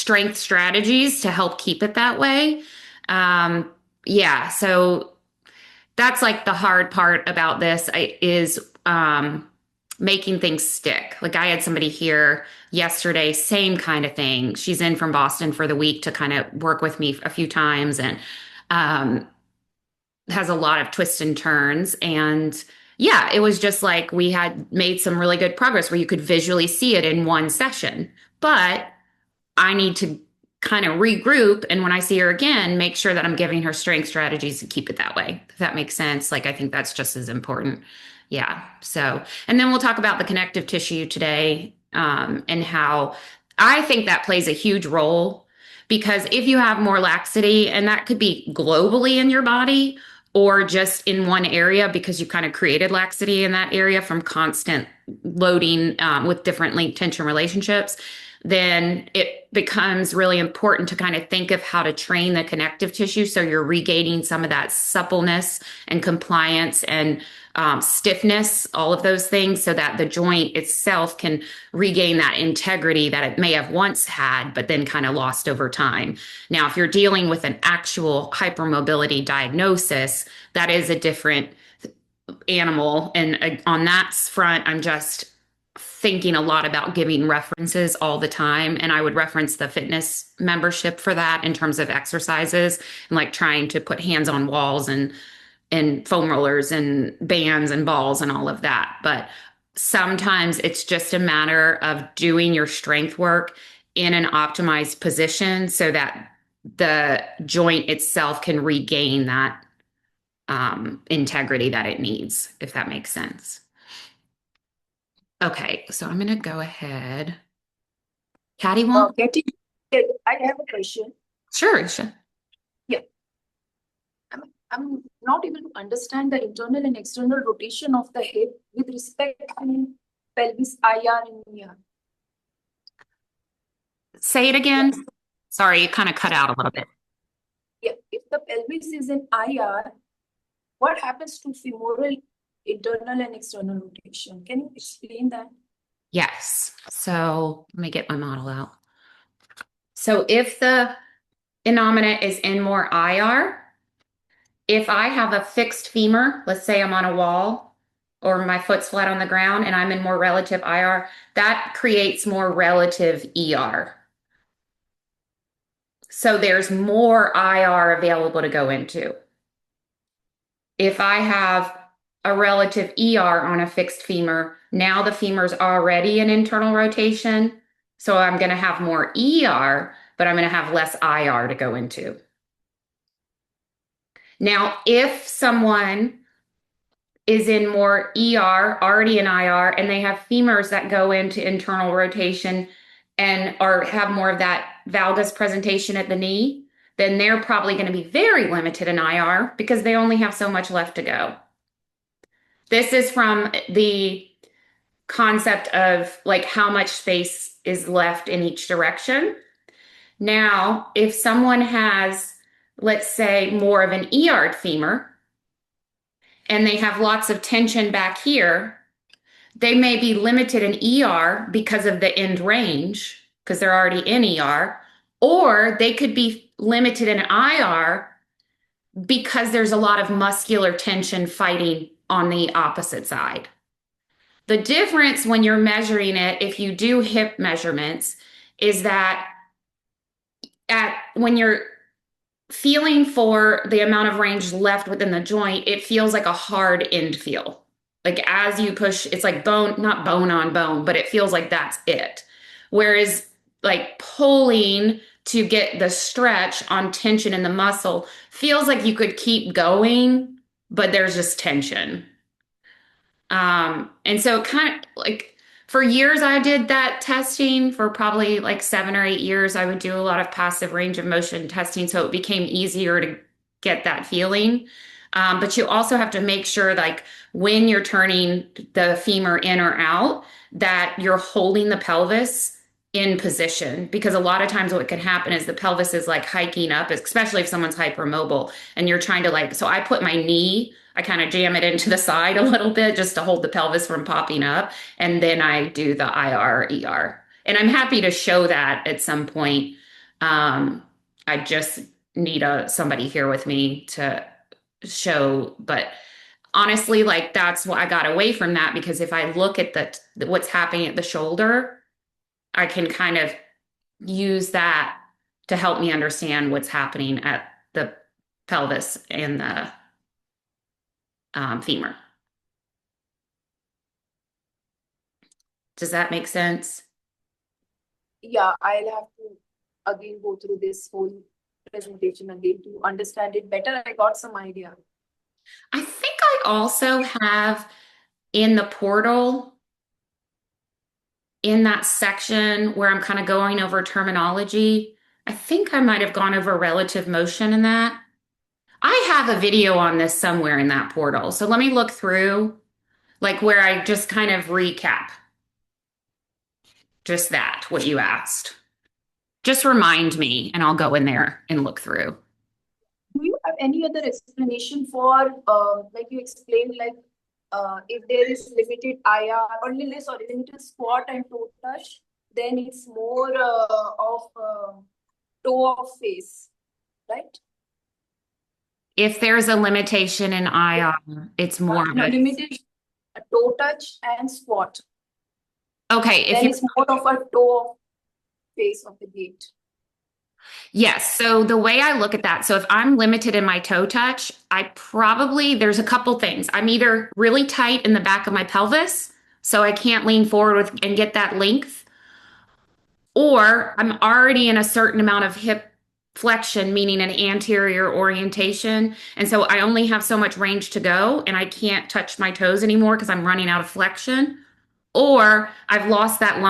strength strategies to help keep it that way. Um, yeah, so that's like the hard part about this is making things stick. Like I had somebody here yesterday, same kind of thing. She's in from Boston for the week to kind of work with me a few times and um, has a lot of twists and turns. And yeah, it was just like we had made some really good progress where you could visually see it in one session. But I need to kind of regroup. And when I see her again, make sure that I'm giving her strength strategies to keep it that way. If that makes sense. Like, I think that's just as important. Yeah. So, and then we'll talk about the connective tissue today, and how I think that plays a huge role because if you have more laxity, and that could be globally in your body or just in one area because you kind of created laxity in that area from constant loading with different link tension relationships, then it becomes really important to kind of think of how to train the connective tissue so you're regaining some of that suppleness and compliance and stiffness, all of those things, so that the joint itself can regain that integrity that it may have once had, but then kind of lost over time. Now, if you're dealing with an actual hypermobility diagnosis, that is a different animal. And on that front, I'm just thinking a lot about giving references all the time. And I would reference the fitness membership for that in terms of exercises and like trying to put hands on walls and foam rollers and bands and balls and all of that. But sometimes it's just a matter of doing your strength work in an optimized position so that the joint itself can regain that integrity that it needs, if that makes sense. Okay, so I'm going to go ahead. Patty won't? Getting, I have a question. Sure, sure. Yeah, I'm not able to understand the internal and external rotation of the hip with respect to pelvis IR and ER. Say it again. Sorry, it kind of cut out a little bit. Yeah, if the pelvis is in IR, what happens to femoral internal and external rotation? Can you explain that? Yes. So let me get my model out. So if the innominate is in more IR, if I have a fixed femur, let's say I'm on a wall or my foot's flat on the ground and I'm in more relative IR, that creates more relative ER. So there's more IR available to go into. If I have a relative ER on a fixed femur, now the femur's already in internal rotation. So I'm going to have more ER, but I'm going to have less IR to go into. Now, if someone is in more ER, already in IR, and they have femurs that go into internal rotation and have more of that valgus presentation at the knee, then they're probably going to be very limited in IR because they only have so much left to go. This is from the concept of like how much space is left in each direction. Now, if someone has, let's say, more of an ER femur and they have lots of tension back here, they may be limited in ER because of the end range, because they're already in ER, or they could be limited in IR because there's a lot of muscular tension fighting on the opposite side. The difference when you're measuring it, if you do hip measurements, is that when you're feeling for the amount of range left within the joint, it feels like a hard end feel. Like as you push, it's like bone, not bone on bone, but it feels like that's it. Whereas like pulling to get the stretch on tension in the muscle feels like you could keep going, but there's just tension. And so kind of like for years, I did that testing for probably like 7 or 8 years. I would do a lot of passive range of motion testing. So it became easier to get that feeling. But you also have to make sure like when you're turning the femur in or out, that you're holding the pelvis in position, because a lot of times what can happen is the pelvis is like hiking up, especially if someone's hypermobile and you're trying to like, so I put my knee, I kind of jam it into the side a little bit just to hold the pelvis from popping up. And then I do the IR, ER. And I'm happy to show that at some point. Um, I just need somebody here with me to show, but honestly, like that's what I got away from that because if I look at what's happening at the shoulder, I can kind of use that to help me understand what's happening at the pelvis and the femur. Does that make sense? Yeah, I'll have to again go through this whole presentation again to understand it better. I got some idea. I think I also have in the portal, in that section where I'm kind of going over terminology, I think I might have gone over relative motion in that. I have a video on this somewhere in that portal. So let me look through, like where I just kind of recap just that, what you asked. Just remind me, and I'll go in there and look through. Do you have any other explanation for, like you explained, like if there is limited IR or limited squat and toe touch, then it's more of toe of face, right? If there's a limitation in IR, it's more of No, a, limited toe touch and squat. okay, if Then you it's more of a toe of face of the gait. yes. So the way I look at that, so if I'm limited in my toe touch, there's a couple things. I'm either really tight in the back of my pelvis, so I can't lean forward and get that length, or I'm already in a certain amount of hip flexion, meaning an anterior orientation. And so I only have so much range to go and I can't touch my toes anymore because I'm running out of flexion. Or I've lost that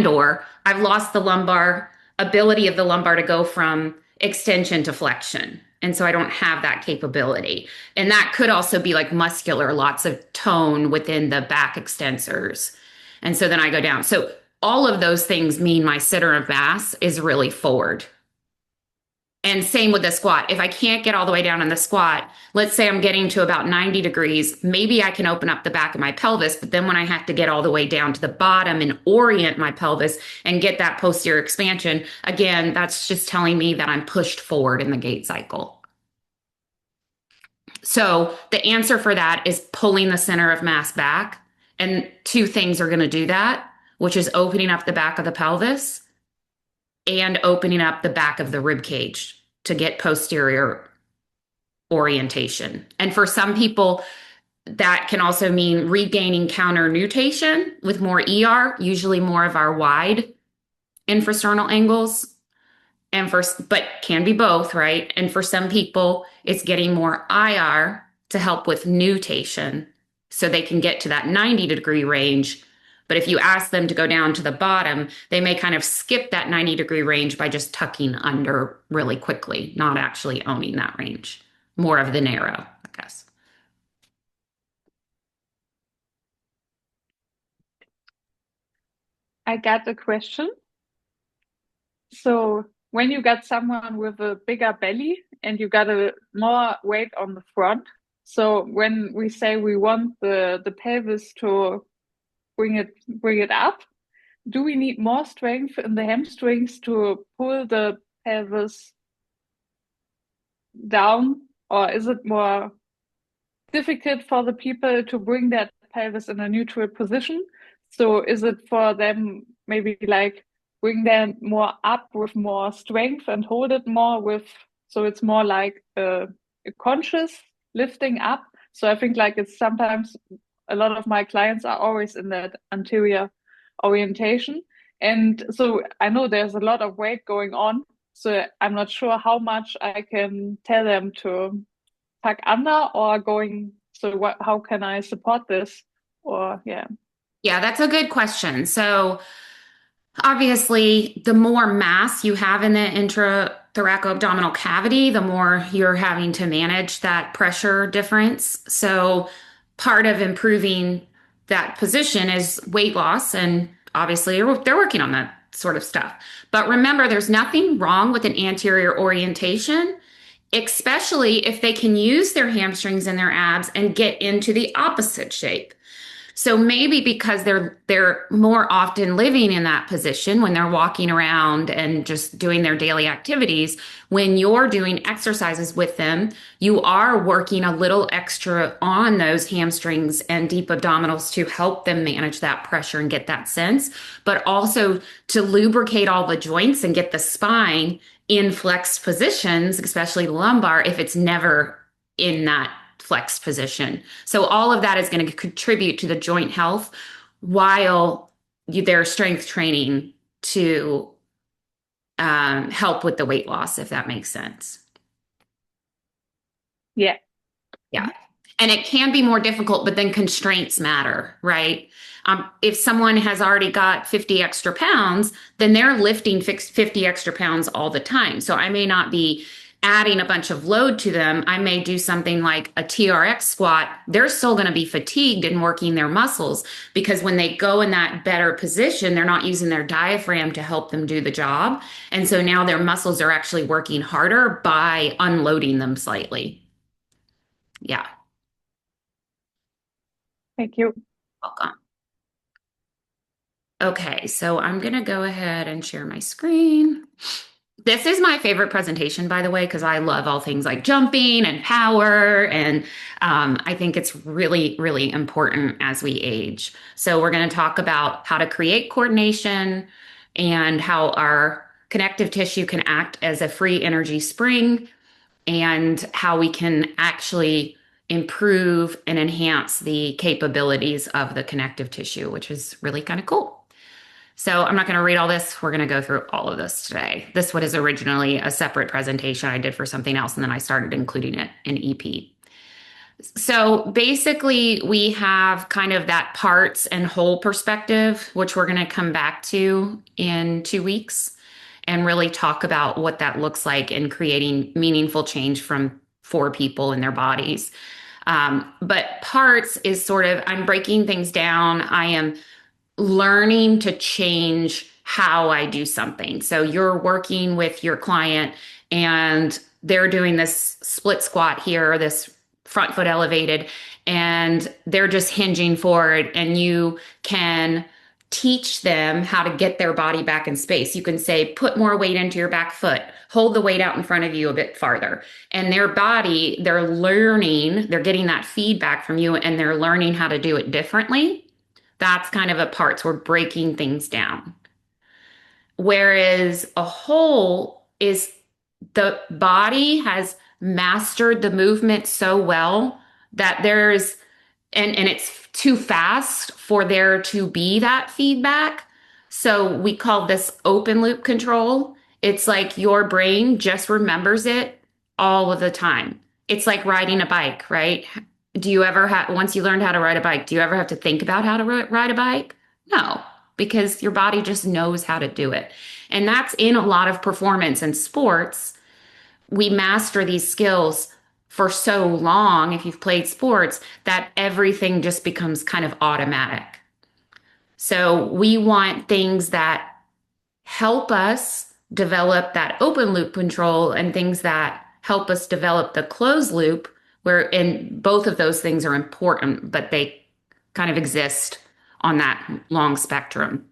or I've lost the lumbar ability of the lumbar to go from extension to flexion. And so I don't have that capability. And that could also be like muscular, lots of tone within the back extensors. And so then I go down. So all of those things mean my center of mass is really forward. And same with the squat. If I can't get all the way down in the squat, let's say I'm getting to about 90 degrees, maybe I can open up the back of my pelvis. But then when I have to get all the way down to the bottom and orient my pelvis and get that posterior expansion, again, that's just telling me that I'm pushed forward in the gait cycle. So the answer for that is pulling the center of mass back. And two things are going to do that, which is opening up the back of the pelvis and opening up the back of the rib cage to get posterior orientation. And for some people, that can also mean regaining counter nutation with more ER, usually more of our wide infrasternal angles. But can be both, right? And for some people, it's getting more IR to help with nutation so they can get to that 90-degree range. But if you ask them to go down to the bottom, they may kind of skip that 90-degree range by just tucking under really quickly, not actually owning that range. More of the narrow, I guess. I got a question. So when you got someone with a bigger belly and you got a more weight on the front, so when we say we want the pelvis to bring it up, do we need more strength in the hamstrings to pull the pelvis down, or is it more difficult for the people to bring that pelvis in a neutral position? So is it for them maybe like bring them more up with more strength and hold it more with, so it's more like a conscious lifting up? So I think like it's sometimes a lot of my clients are always in that anterior orientation. And so I know there's a lot of weight going on. So I'm not sure how much I can tell them to tuck under or going. So how can I support this? Or yeah. Yeah, that's a good question. So obviously, the more mass you have in the intrathoracoabdominal cavity, the more you're having to manage that pressure difference. So part of improving that position is weight loss, and obviously they're working on that sort of stuff. But remember, there's nothing wrong with an anterior orientation, especially if they can use their hamstrings and their abs and get into the opposite shape. So maybe because they're more often living in that position when they're walking around and just doing their daily activities, when you're doing exercises with them, you are working a little extra on those hamstrings and deep abdominals to help them manage that pressure and get that sense, but also to lubricate all the joints and get the spine in flexed positions, especially the lumbar, if it's never in that flexed position. So all of that is going to contribute to the joint health while their strength training to help with the weight loss, if that makes sense. Yeah. Yeah. And it can be more difficult, but then constraints matter, right? If someone has already got 50 extra pounds, then they're lifting 50 extra pounds all the time. So I may not be adding a bunch of load to them. I may do something like a TRX squat. They're still going to be fatigued and working their muscles because when they go in that better position, they're not using their diaphragm to help them do the job. And so now their muscles are actually working harder by unloading them slightly. Yeah. Thank you. Welcome. Okay, so I'm going to go ahead and share my screen. This is my favorite presentation, by the way, because I love all things like jumping and power. And I think it's really, really important as we age. So we're going to talk about how to create coordination and how our connective tissue can act as a free energy spring and how we can actually improve and enhance the capabilities of the connective tissue, which is really kind of cool. So I'm not going to read all this. We're going to go through all of this today. This was originally a separate presentation I did for something else, and then I started including it in EP. So basically, we have kind of that parts and whole perspective, which we're going to come back to in 2 weeks and really talk about what that looks like in creating meaningful change for people in their bodies. But parts is sort of, I'm breaking things down. I am learning to change how I do something. So you're working with your client and they're doing this split squat here, this front foot elevated, and they're just hinging forward, and you can teach them how to get their body back in space. You can say, put more weight into your back foot, hold the weight out in front of you a bit farther. And their body, they're learning, they're getting that feedback from you, and they're learning how to do it differently. That's kind of a parts. We're breaking things down. Whereas a whole is the body has mastered the movement so well that there's, and it's too fast for there to be that feedback. So we call this open loop control. It's like your brain just remembers it all of the time. It's like riding a bike, right? Do you ever have, once you learned how to ride a bike, do you ever have to think about how to ride a bike? No, because your body just knows how to do it. And that's in a lot of performance and sports. We master these skills for so long, if you've played sports, that everything just becomes kind of automatic. So we want things that help us develop that open loop control and things that help us develop the closed loop, where in both of those things are important, but they kind of exist on that long spectrum.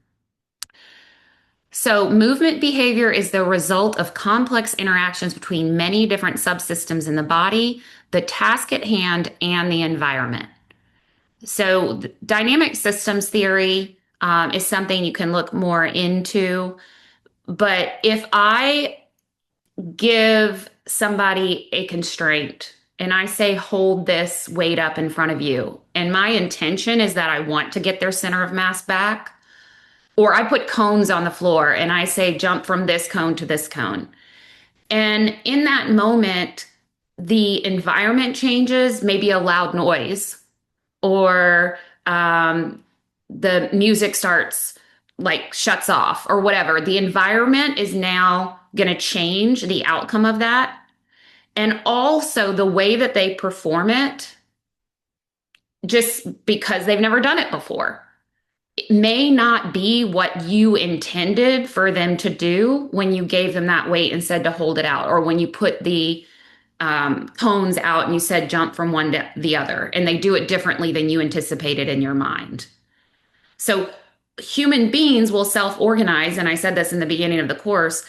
So movement behavior is the result of complex interactions between many different subsystems in the body, the task at hand, and the environment. So dynamic systems theory is something you can look more into. But if I give somebody a constraint and I say, hold this weight up in front of you, and my intention is that I want to get their center of mass back, or I put cones on the floor and I say, jump from this cone to this cone. And in that moment, the environment changes, maybe a loud noise, or the music starts, like shuts off or whatever. The environment is now going to change the outcome of that. And also the way that they perform it, just because they've never done it before. It may not be what you intended for them to do when you gave them that weight and said to hold it out, or when you put the cones out and you said jump from one to the other, and they do it differently than you anticipated in your mind. So human beings will self-organize, and I said this in the beginning of the course.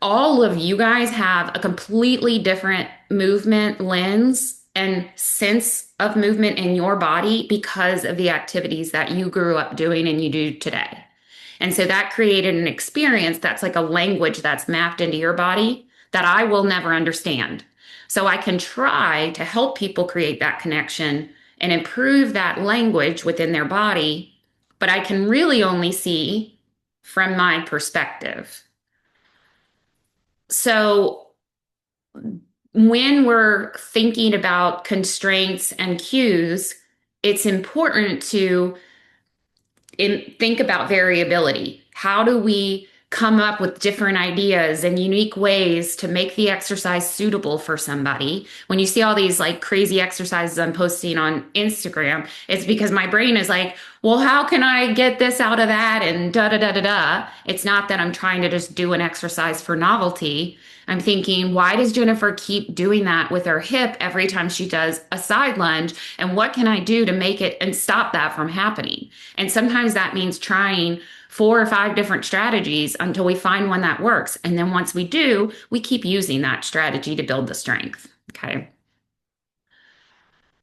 All of you guys have a completely different movement lens and sense of movement in your body because of the activities that you grew up doing and you do today. And so that created an experience that's like a language that's mapped into your body that I will never understand. So I can try to help people create that connection and improve that language within their body, but I can really only see from my perspective. So when we're thinking about constraints and cues, it's important to think about variability. How do we come up with different ideas and unique ways to make the exercise suitable for somebody? When you see all these like crazy exercises I'm posting on Instagram, it's because my brain is like, well, how can I get this out of that? And da da da da da. It's not that I'm trying to just do an exercise for novelty. I'm thinking, why does Jennifer keep doing that with her hip every time she does a side lunge? And what can I do to make it and stop that from happening? And sometimes that means trying 4 or 5 different strategies until we find one that works. And then once we do, we keep using that strategy to build the strength. Okay.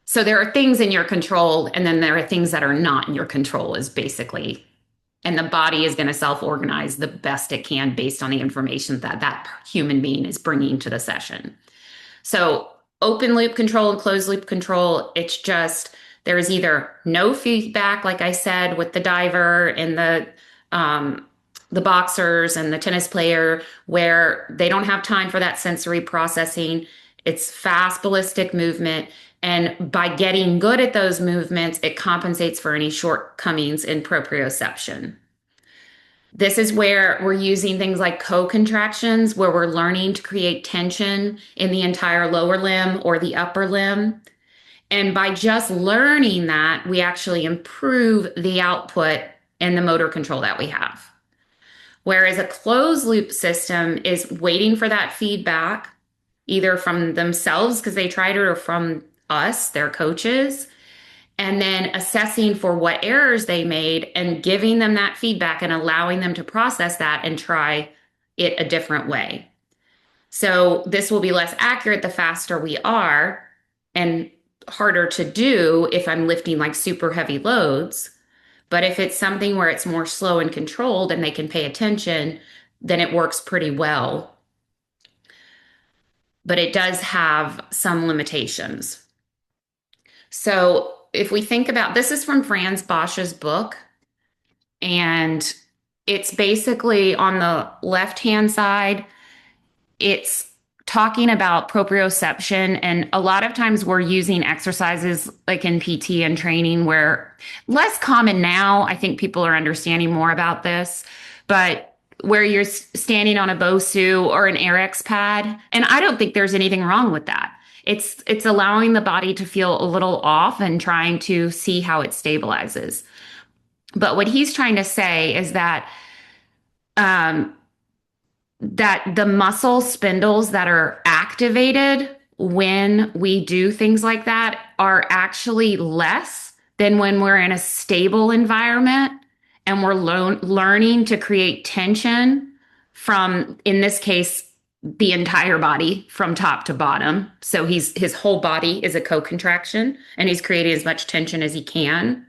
So there are things in your control, and then there are things that are not in your control, is basically, and the body is going to self-organize the best it can based on the information that that human being is bringing to the session. So open loop control and closed loop control, it's just, there is either no feedback, like I said, with the diver and the boxers and the tennis player, where they don't have time for that sensory processing. It's fast ballistic movement. And by getting good at those movements, it compensates for any shortcomings in proprioception. This is where we're using things like co-contractions, where we're learning to create tension in the entire lower limb or the upper limb. And by just learning that, we actually improve the output and the motor control that we have. Whereas a closed loop system is waiting for that feedback, either from themselves because they tried it or from us, their coaches, and then assessing for what errors they made and giving them that feedback and allowing them to process that and try it a different way. So this will be less accurate the faster we are, and harder to do if I'm lifting like super heavy loads. But if it's something where it's more slow and controlled and they can pay attention, then it works pretty well. But it does have some limitations. So if we think about, this is from Franz Bosch's book, and it's basically on the left-hand side, it's talking about proprioception. And a lot of times we're using exercises like in PT and training where less common now. I think people are understanding more about this, but where you're standing on a BOSU or an AirX pad. And I don't think there's anything wrong with that. It's allowing the body to feel a little off and trying to see how it stabilizes. But what he's trying to say is that that the muscle spindles that are activated when we do things like that are actually less than when we're in a stable environment and we're learning to create tension from, in this case, the entire body from top to bottom. So his whole body is a co-contraction and he's creating as much tension as he can.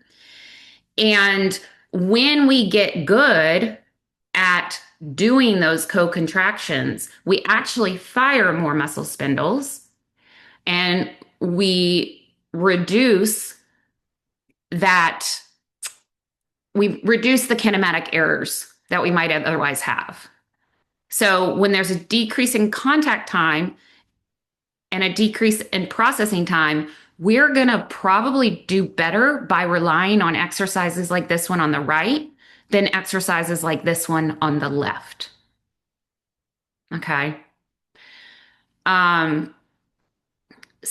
And when we get good at doing those co-contractions, we actually fire more muscle spindles and we reduce that, we reduce the kinematic errors that we might otherwise have. So when there's a decrease in contact time and a decrease in processing time, we're going to probably do better by relying on exercises like this one on the right than exercises like this one on the left. Okay. So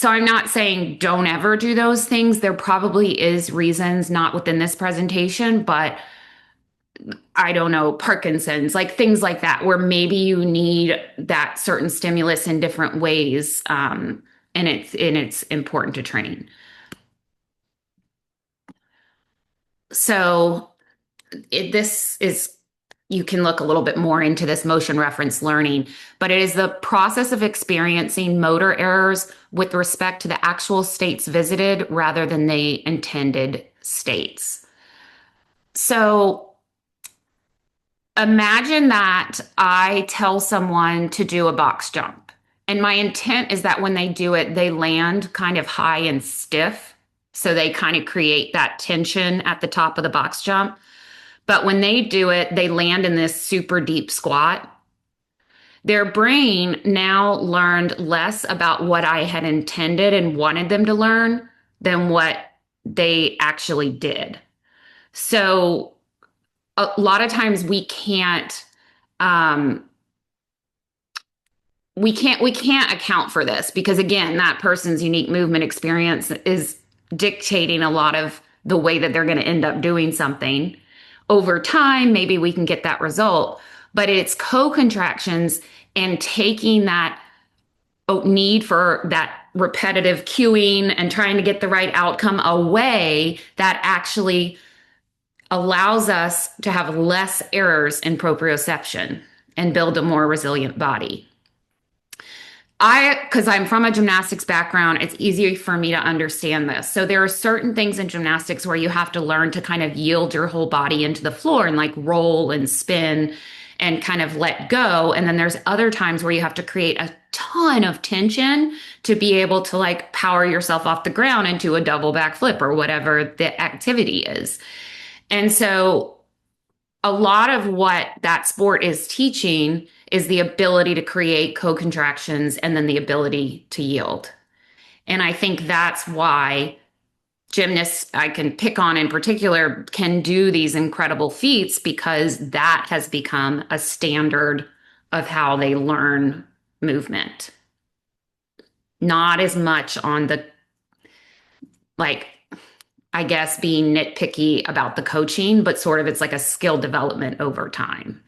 I'm not saying don't ever do those things. There probably is reasons, not within this presentation, but I don't know, Parkinson's, like things like that, where maybe you need that certain stimulus in different ways and it's important to train. So this is, you can look a little bit more into this motion reference learning, but it is the process of experiencing motor errors with respect to the actual states visited rather than the intended states. So imagine that I tell someone to do a box jump, and my intent is that when they do it, they land kind of high and stiff. So they kind of create that tension at the top of the box jump. But when they do it, they land in this super deep squat. Their brain now learned less about what I had intended and wanted them to learn than what they actually did. So a lot of times um, we can't account for this because, again, that person's unique movement experience is dictating a lot of the way that they're going to end up doing something. Over time, maybe we can get that result, but it's co-contractions and taking that need for that repetitive cueing and trying to get the right outcome away that actually allows us to have less errors in proprioception and build a more resilient body. Because I'm from a gymnastics background, it's easier for me to understand this. So there are certain things in gymnastics where you have to learn to kind of yield your whole body into the floor and like roll and spin and kind of let go. And then there's other times where you have to create a ton of tension to be able to like power yourself off the ground into a double back flip or whatever the activity is. And so a lot of what that sport is teaching is the ability to create co-contractions and then the ability to yield. And I think that's why gymnasts I can pick on in particular can do these incredible feats, because that has become a standard of how they learn movement. Not as much on the, like, I guess, being nitpicky about the coaching, but sort of it's like a skill development over time.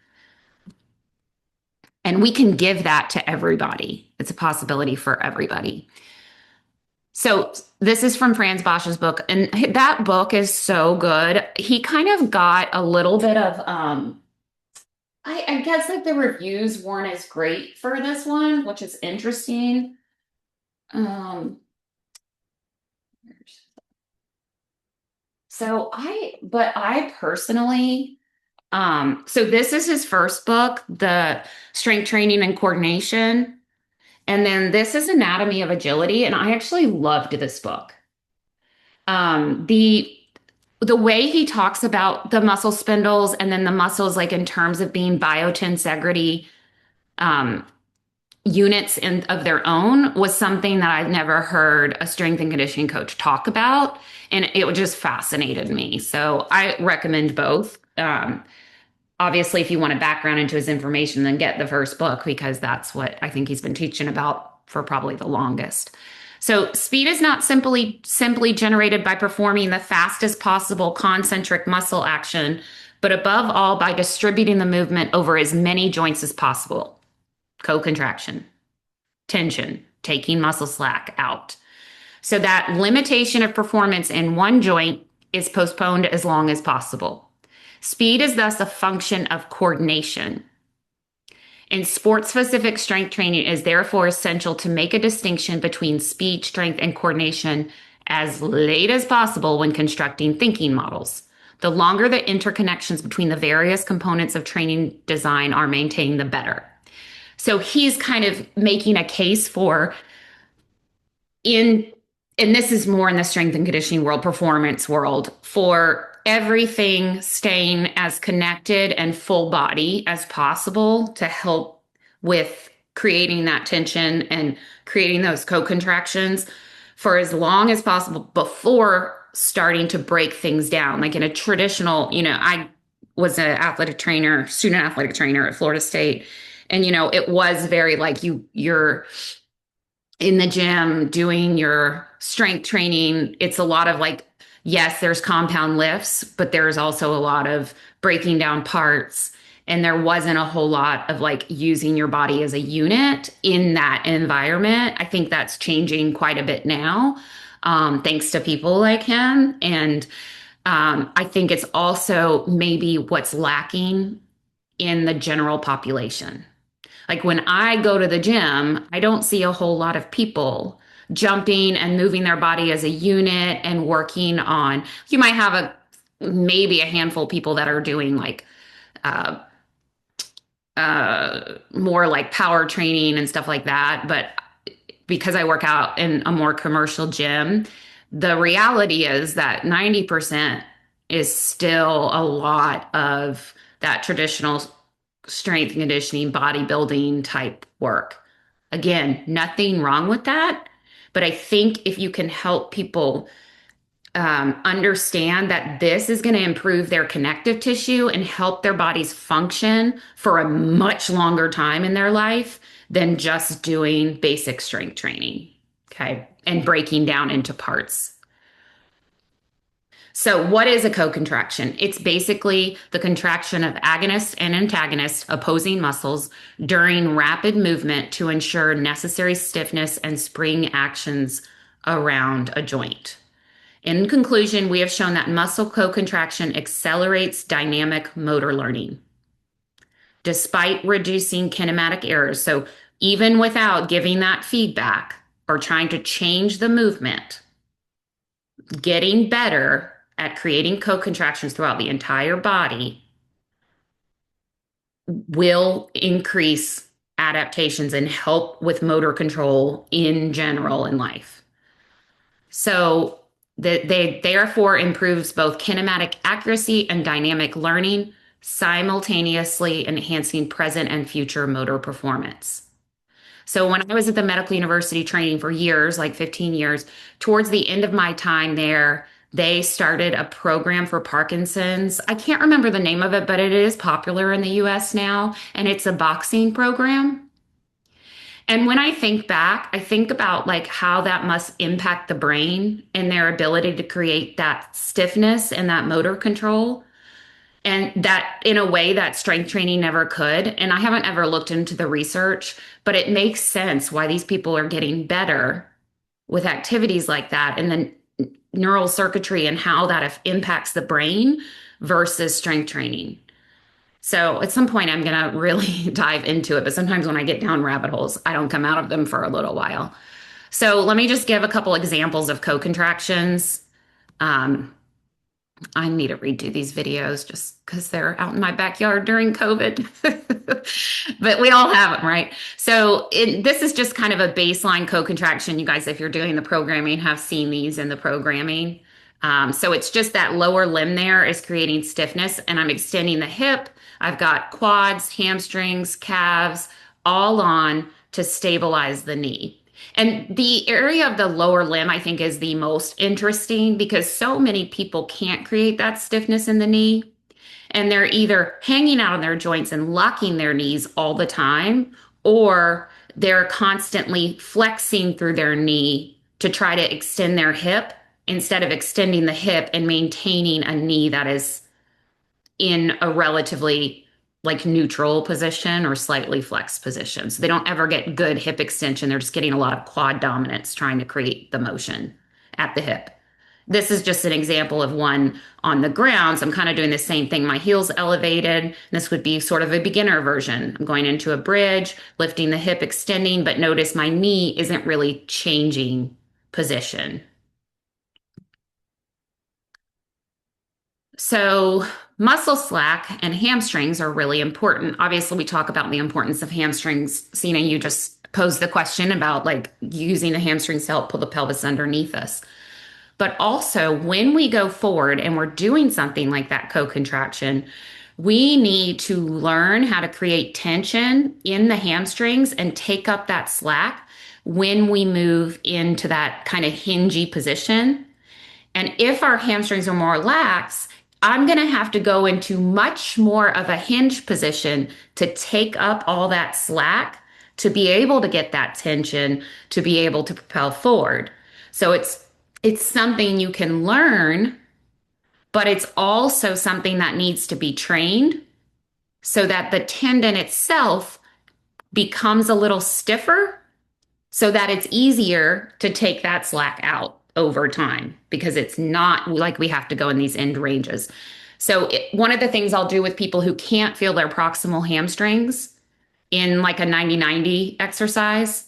And we can give that to everybody. It's a possibility for everybody. So this is from Franz Bosch's book, and that book is so good. He kind of got a little bit of, I guess like the reviews weren't as great for this one, which is interesting. But I personally, so this is his first book, The Strength Training and Coordination. And then this is Anatomy of Agility. And I actually loved this book. The way he talks about the muscle spindles and then the muscles, like in terms of being biotensegrity units of their own, was something that I've never heard a strength and conditioning coach talk about. And it just fascinated me. So I recommend both. Obviously, if you want a background into his information, then get the first book, because that's what I think he's been teaching about for probably the longest. So speed is not simply generated by performing the fastest possible concentric muscle action, but above all by distributing the movement over as many joints as possible. Co-contraction, tension, taking muscle slack out. So that limitation of performance in one joint is postponed as long as possible. Speed is thus a function of coordination. And sport-specific strength training is therefore essential to make a distinction between speed, strength, and coordination as late as possible when constructing thinking models. The longer the interconnections between the various components of training design are maintained, the better. So he's kind of making a case for, and this is more in the strength and conditioning world, performance world, for everything staying as connected and full body as possible to help with creating that tension and creating those co-contractions for as long as possible before starting to break things down. Like in a traditional, I was an student athletic trainer at Florida State. And, it was very like you're in the gym doing your strength training. It's a lot of like, yes, there's compound lifts, but there's also a lot of breaking down parts and there wasn't a whole lot of like using your body as a unit in that environment. I think that's changing quite a bit now, thanks to people like him. And I think it's also maybe what's lacking in the general population. Like when I go to the gym, I don't see a whole lot of people jumping and moving their body as a unit and working on. You might have maybe a handful of people that are doing like uh, more like power training and stuff like that. But because I work out in a more commercial gym, the reality is that 90% is still a lot of that traditional strength and conditioning, bodybuilding type work. Again, nothing wrong with that. But I think if you can help people understand that this is going to improve their connective tissue and help their bodies function for a much longer time in their life than just doing basic strength training. Okay. And breaking down into parts. So, what is a co-contraction? It's basically the contraction of agonist and antagonist opposing muscles during rapid movement to ensure necessary stiffness and spring actions around a joint. In conclusion, we have shown that muscle co-contraction accelerates dynamic motor learning despite reducing kinematic errors. So even without giving that feedback or trying to change the movement, getting better at creating co-contractions throughout the entire body will increase adaptations and help with motor control in general in life. So they therefore improves both kinematic accuracy and dynamic learning, simultaneously enhancing present and future motor performance. So when I was at the medical university training for years, like 15 years, towards the end of my time there, they started a program for Parkinson's. I can't remember the name of it, but it is popular in the US now, and it's a boxing program. And when I think back, I think about like how that must impact the brain and their ability to create that stiffness and that motor control. And that in a way that strength training never could. And I haven't ever looked into the research, but it makes sense why these people are getting better with activities like that and then neural circuitry and how that impacts the brain versus strength training. So at some point, I'm going to really dive into it. But sometimes when I get down rabbit holes, I don't come out of them for a little while. So let me just give a couple examples of co-contractions. I need to redo these videos just because they're out in my backyard during COVID. But we all have them, right? So this is just kind of a baseline co-contraction. You guys, if you're doing the programming, have seen these in the programming. So it's just that lower limb there is creating stiffness, and I'm extending the hip. I've got quads, hamstrings, calves, all on to stabilize the knee. And the area of the lower limb, I think, is the most interesting because so many people can't create that stiffness in the knee. And they're either hanging out on their joints and locking their knees all the time, or they're constantly flexing through their knee to try to extend their hip instead of extending the hip and maintaining a knee that is in a relatively like neutral position or slightly flexed position. So they don't ever get good hip extension. They're just getting a lot of quad dominance trying to create the motion at the hip. This is just an example of one on the ground. So I'm kind of doing the same thing. My heel's elevated. This would be sort of a beginner version. I'm going into a bridge, lifting the hip, extending, but notice my knee isn't really changing position. So muscle slack and hamstrings are really important. Obviously, we talk about the importance of hamstrings. Sina, you just posed the question about like using the hamstrings to help pull the pelvis underneath us. But also, when we go forward and we're doing something like that co-contraction, we need to learn how to create tension in the hamstrings and take up that slack when we move into that kind of hingy position. And if our hamstrings are more lax, I'm going to have to go into much more of a hinge position to take up all that slack to be able to get that tension, to be able to propel forward. So it's something you can learn, but it's also something that needs to be trained. so that the tendon itself becomes a little stiffer so that it's easier to take that slack out over time because it's not like we have to go in these end ranges. So one of the things I'll do with people who can't feel their proximal hamstrings in like a 90-90 exercise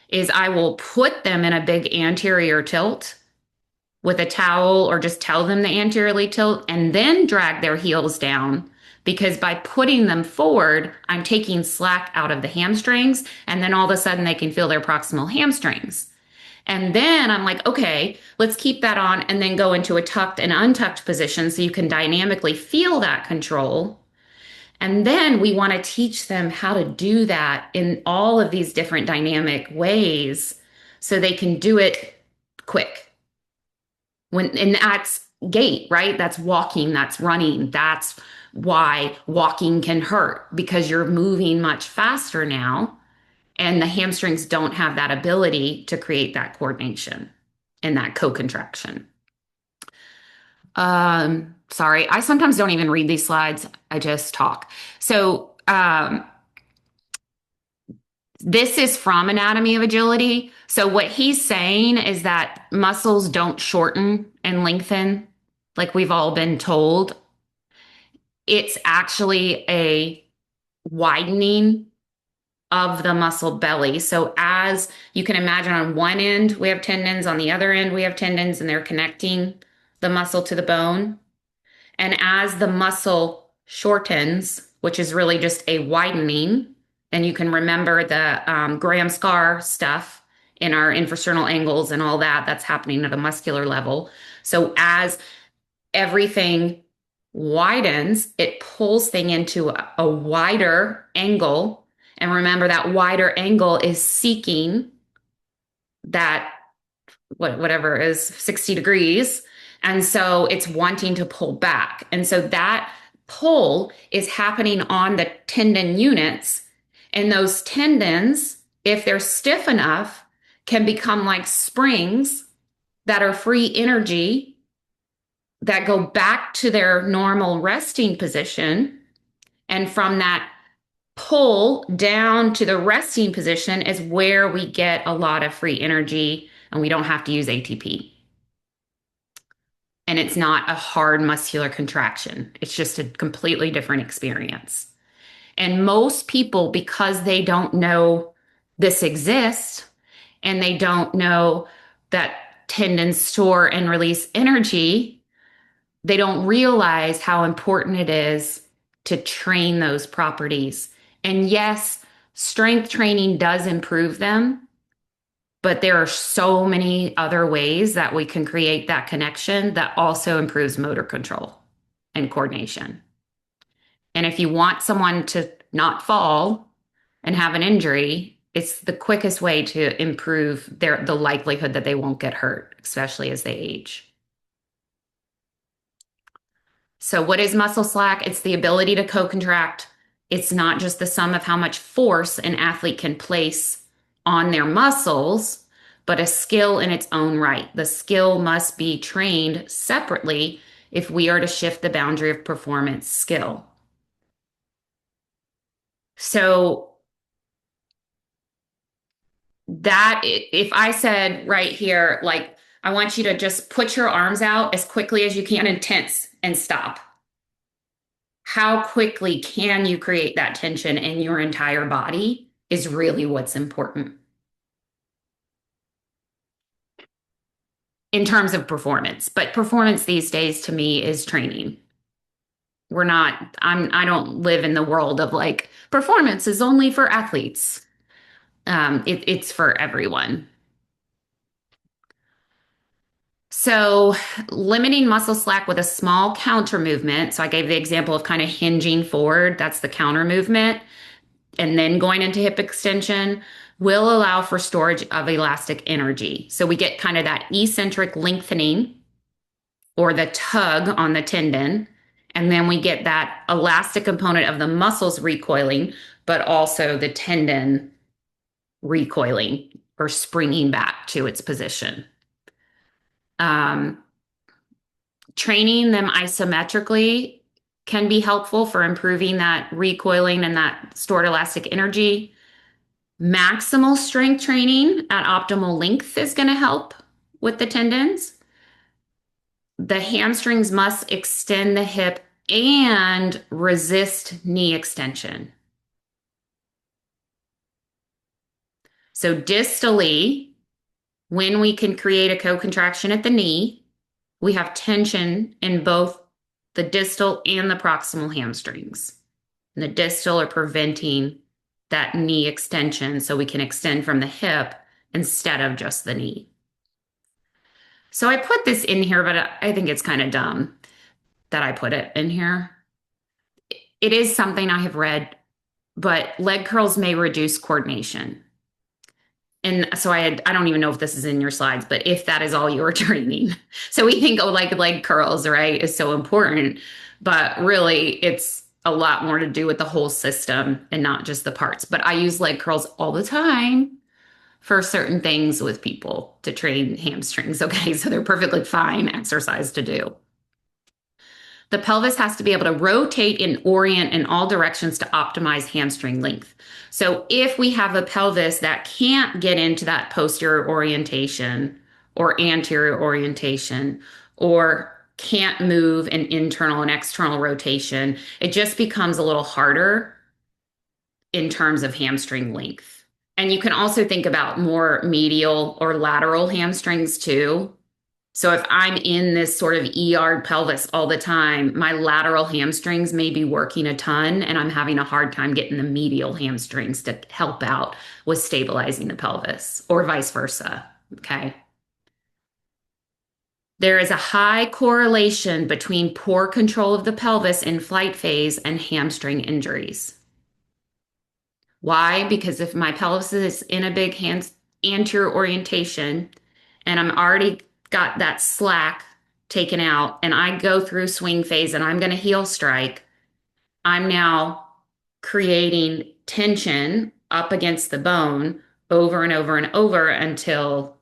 is I will put them in a big anterior tilt with a towel or just tell them to anteriorly tilt and then drag their heels down. Because by putting them forward, I'm taking slack out of the hamstrings, and then all of a sudden they can feel their proximal hamstrings. And then I'm like, okay, let's keep that on and then go into a tucked and untucked position so you can dynamically feel that control. And then we want to teach them how to do that in all of these different dynamic ways so they can do it quick. And that's gait, right? That's walking, that's running. That's why walking can hurt because you're moving much faster now. And the hamstrings don't have that ability to create that coordination and that co-contraction. Sorry, I sometimes don't even read these slides. I just talk. So this is from Anatomy of Agility. So what he's saying is that muscles don't shorten and lengthen like we've all been told. It's actually a widening of the muscle belly. So as you can imagine, on one end, we have tendons, on the other end, we have tendons, and they're connecting the muscle to the bone. And as the muscle shortens, which is really just a widening, and you can remember the Graham-Scar stuff in our infrasternal angles and all that, that's happening at a muscular level. So as everything widens, it pulls thing into a wider angle. And remember that wider angle is seeking that whatever is 60 degrees. And so it's wanting to pull back. And so that pull is happening on the tendon units. And those tendons, if they're stiff enough, can become like springs that are free energy that go back to their normal resting position. And from that pull down to the resting position is where we get a lot of free energy and we don't have to use ATP. And it's not a hard muscular contraction. It's just a completely different experience. And most people, because they don't know this exists and they don't know that tendons store and release energy, they don't realize how important it is to train those properties. And yes, strength training does improve them, but there are so many other ways that we can create that connection that also improves motor control and coordination. And if you want someone to not fall and have an injury, it's the quickest way to improve the likelihood that they won't get hurt, especially as they age. So what is muscle slack? It's the ability to co-contract. It's not just the sum of how much force an athlete can place on their muscles, but a skill in its own right. The skill must be trained separately if we are to shift the boundary of performance skill. So that if I said right here, like, I want you to just put your arms out as quickly as you can and tense and stop. How quickly can you create that tension in your entire body is really what's important in terms of performance. But performance these days to me is training. I don't live in the world of like performance is only for athletes. It's for everyone. So limiting muscle slack with a small counter movement. So I gave the example of kind of hinging forward. That's the counter movement. And then going into hip extension will allow for storage of elastic energy. So we get kind of that eccentric lengthening or the tug on the tendon. And then we get that elastic component of the muscles recoiling, but also the tendon recoiling or springing back to its position. Training them isometrically can be helpful for improving that recoiling and that stored elastic energy. Maximal strength training at optimal length is going to help with the tendons. The hamstrings must extend the hip and resist knee extension. So distally, when we can create a co-contraction at the knee, we have tension in both the distal and the proximal hamstrings. And the distal are preventing that knee extension so we can extend from the hip instead of just the knee. So I put this in here, but I think it's kind of dumb that I put it in here. It is something I have read, but leg curls may reduce coordination. And so I don't even know if this is in your slides, but if that is all you're training. So we think, oh, like leg curls, right, is so important, but really it's a lot more to do with the whole system and not just the parts. But I use leg curls all the time for certain things with people to train hamstrings. Okay, so they're perfectly fine exercise to do. The pelvis has to be able to rotate and orient in all directions to optimize hamstring length. So if we have a pelvis that can't get into that posterior orientation or anterior orientation or can't move in internal and external rotation, it just becomes a little harder in terms of hamstring length. And you can also think about more medial or lateral hamstrings too. So if I'm in this sort of ER pelvis all the time, my lateral hamstrings may be working a ton and I'm having a hard time getting the medial hamstrings to help out with stabilizing the pelvis or vice versa. Okay. There is a high correlation between poor control of the pelvis in flight phase and hamstring injuries. Why? Because if my pelvis is in a big anterior orientation and I'm already got that slack taken out and I go through swing phase and I'm going to heel strike, I'm now creating tension up against the bone over and over and over until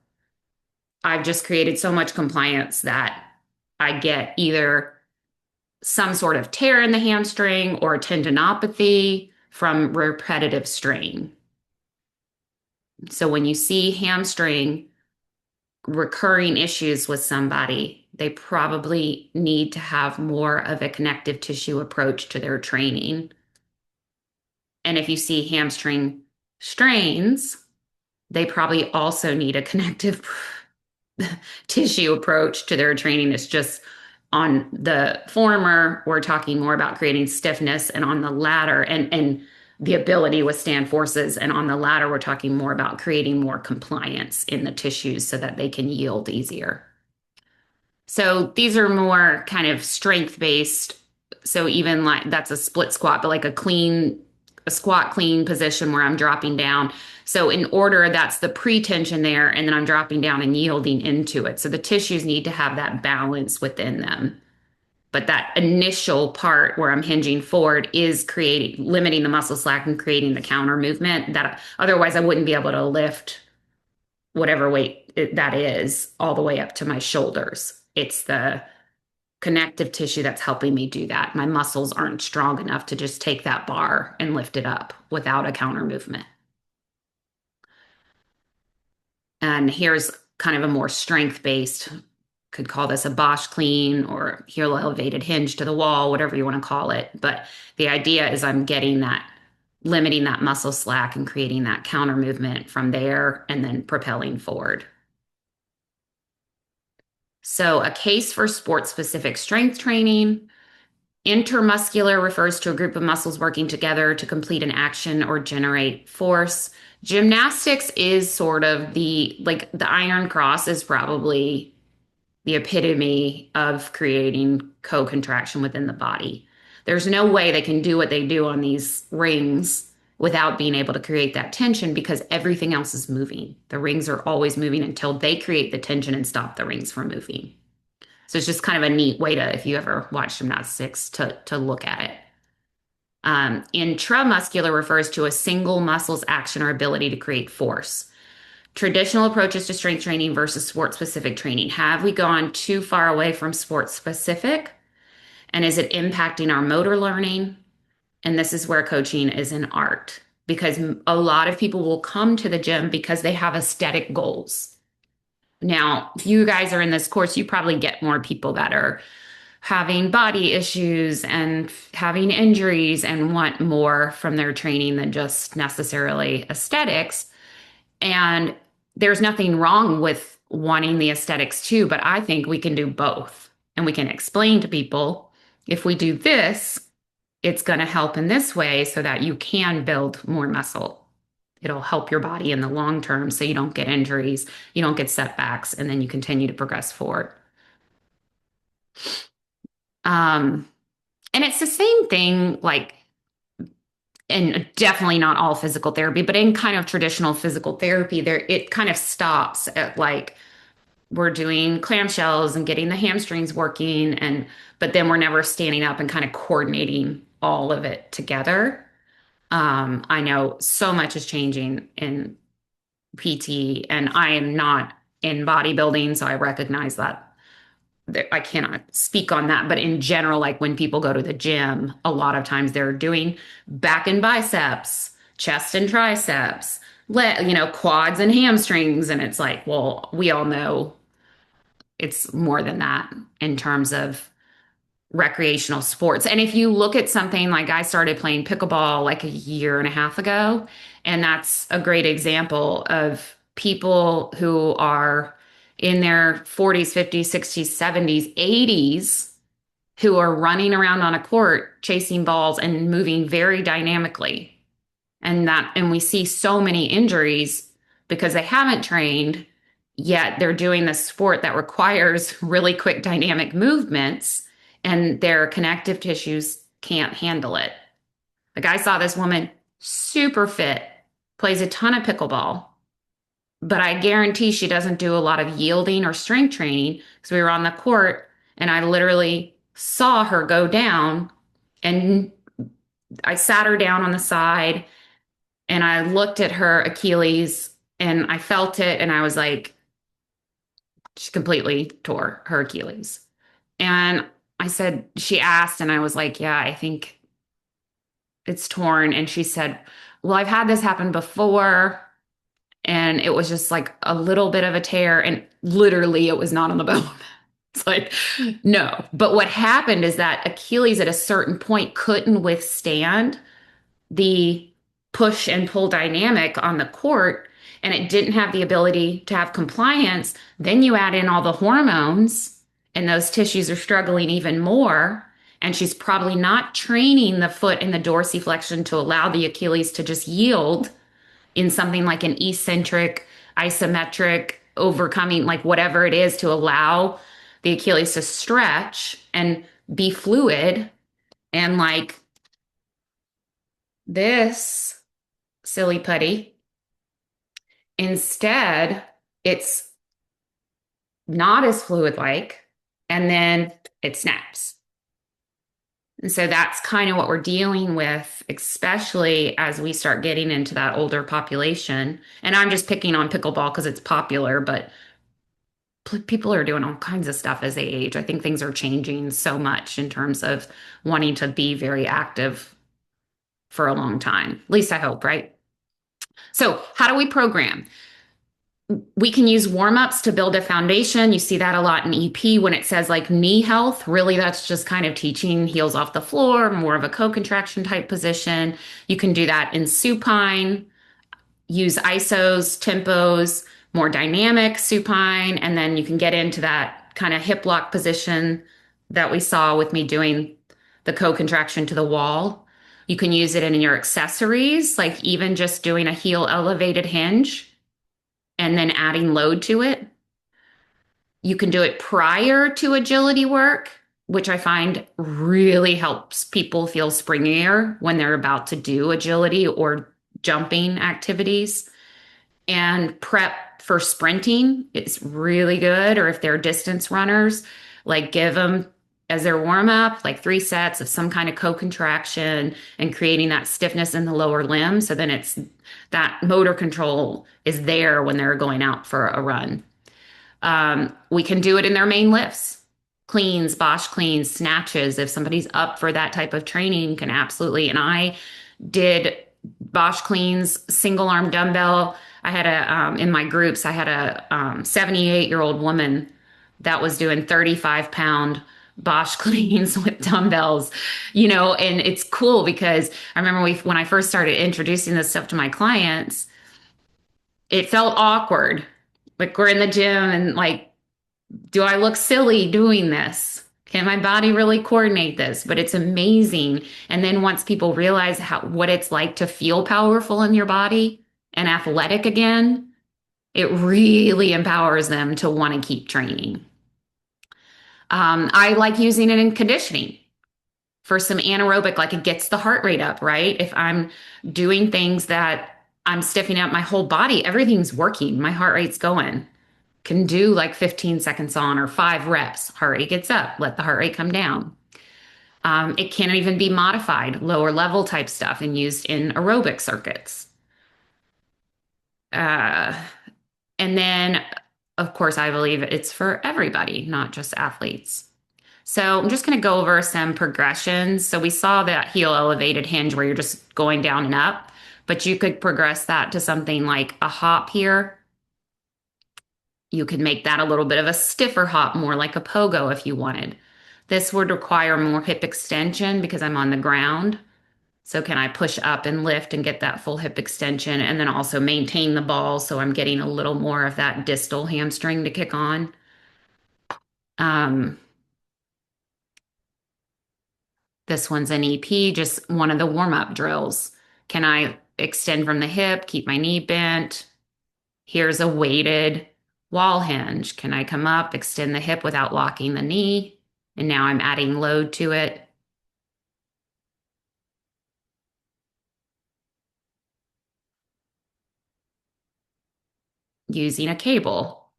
I've just created so much compliance that I get either some sort of tear in the hamstring or tendinopathy from repetitive strain. So when you see hamstring recurring issues with somebody, they probably need to have more of a connective tissue approach to their training. And if you see hamstring strains, they probably also need a connective tissue approach to their training. It's just on the former, we're talking more about creating stiffness, and on the latter, and the ability to withstand forces. And on the latter, we're talking more about creating more compliance in the tissues so that they can yield easier. So these are more kind of strength-based. So even like that's a split squat, but like a squat clean position where I'm dropping down. So in order, that's the pre-tension there, and then I'm dropping down and yielding into it. So the tissues need to have that balance within them. But that initial part where I'm hinging forward is limiting the muscle slack and creating the counter movement that otherwise I wouldn't be able to lift whatever weight that is all the way up to my shoulders. It's the connective tissue that's helping me do that. My muscles aren't strong enough to just take that bar and lift it up without a counter movement. And here's kind of a more strength-based, could call this a Bosch clean or heel elevated hinge to the wall, whatever you want to call it. But the idea is I'm getting that, limiting that muscle slack and creating that counter movement from there and then propelling forward. So a case for sport-specific strength training. Intermuscular refers to a group of muscles working together to complete an action or generate force. Gymnastics is sort of the iron cross is probably the epitome of creating co-contraction within the body. There's no way they can do what they do on these rings without being able to create that tension because everything else is moving. The rings are always moving until they create the tension and stop the rings from moving. So it's just kind of a neat way to, if you ever watch gymnastics, to look at it. Intramuscular refers to a single muscle's action or ability to create force. Traditional approaches to strength training versus sport-specific training. Have we gone too far away from sport-specific? And is it impacting our motor learning? And this is where coaching is an art because a lot of people will come to the gym because they have aesthetic goals. Now, if you guys are in this course, you probably get more people that are having body issues and having injuries and want more from their training than just necessarily aesthetics. And there's nothing wrong with wanting the aesthetics too, but I think we can do both. And we can explain to people if we do this, it's going to help in this way so that you can build more muscle. It'll help your body in the long term so you don't get injuries, you don't get setbacks, and then you continue to progress forward. And it's the same thing, like, and definitely not all physical therapy, but in kind of traditional physical therapy, there it kind of stops at like we're doing clamshells and getting the hamstrings working, and but then we're never standing up and kind of coordinating all of it together. I know so much is changing in PT, and I am not in bodybuilding, so I recognize that I cannot speak on that. But in general, like when people go to the gym, a lot of times they're doing back and biceps, chest and triceps, quads and hamstrings. And it's like, well, we all know it's more than that in terms of recreational sports. And if you look at something like I started playing pickleball like a year and a half ago, and that's a great example of people who are in their 40s, 50s, 60s, 70s, 80s who are running around on a court chasing balls and moving very dynamically. And we see so many injuries because they haven't trained, yet they're doing this sport that requires really quick dynamic movements and their connective tissues can't handle it. Like I saw this woman, super fit, plays a ton of pickleball, but I guarantee she doesn't do a lot of yielding or strength training because we were on the court and I literally saw her go down and I sat her down on the side and I looked at her Achilles and I felt it and I was like, she completely tore her Achilles. And I said, she asked, and I was like, yeah, I think it's torn. And she said, well, I've had this happen before. And it was just like a little bit of a tear. And literally, it was not on the bone. It's like, no. But what happened is that Achilles at a certain point couldn't withstand the push and pull dynamic on the court. And it didn't have the ability to have compliance. Then you add in all the hormones and those tissues are struggling even more. And she's probably not training the foot and the dorsiflexion to allow the Achilles to just yield in something like an eccentric, isometric, overcoming, like whatever it is to allow the Achilles to stretch and be fluid. And like this silly putty, instead, it's not as fluid like, and then it snaps. And so that's kind of what we're dealing with, especially as we start getting into that older population. And I'm just picking on pickleball because it's popular, but people are doing all kinds of stuff as they age. I think things are changing so much in terms of wanting to be very active for a long time. At least I hope, right? So, how do we program? We can use warm-ups to build a foundation. You see that a lot in EP when it says like knee health. Really, that's just kind of teaching heels off the floor, more of a co-contraction type position. You can do that in supine, use isos, tempos, more dynamic supine, and then you can get into that kind of hip lock position that we saw with me doing the co-contraction to the wall. You can use it in your accessories, like even just doing a heel elevated hinge and then adding load to it. You can do it prior to agility work, which I find really helps people feel springier when they're about to do agility or jumping activities. And prep for sprinting is really good. Or if they're distance runners, like give them as their warm up, like 3 sets of some kind of co-contraction and creating that stiffness in the lower limb. So then it's that motor control is there when they're going out for a run. We can do it in their main lifts. cleans, Bosch cleans, snatches. If somebody's up for that type of training, can absolutely. And I did Bosch cleans, single arm dumbbell. I had in my groups, I had a 78-year-old woman that was doing 35-pound Bosch cleans with dumbbells, and it's cool because I remember when I first started introducing this stuff to my clients, it felt awkward. Like we're in the gym and like, do I look silly doing this? Can my body really coordinate this? But it's amazing. And then once people realize what it's like to feel powerful in your body and athletic again, it really empowers them to want to keep training. I like using it in conditioning for some anaerobic, like it gets the heart rate up, right? If I'm doing things that I'm stiffening up my whole body, everything's working, my heart rate's going. Can do like 15 seconds on or 5 reps, heart rate gets up, let the heart rate come down. It can even be modified, lower level type stuff and used in aerobic circuits. And then, of course, I believe it's for everybody, not just athletes. So I'm just going to go over some progressions. So we saw that heel elevated hinge where you're just going down and up, but you could progress that to something like a hop here. You could make that a little bit of a stiffer hop, more like a pogo if you wanted. This would require more hip extension because I'm on the ground. So can I push up and lift and get that full hip extension and then also maintain the ball so I'm getting a little more of that distal hamstring to kick on? This one's an EP, just one of the warm-up drills. Can I extend from the hip, keep my knee bent? Here's a weighted wall hinge. Can I come up, extend the hip without locking the knee? And now I'm adding load to it. Using a cable.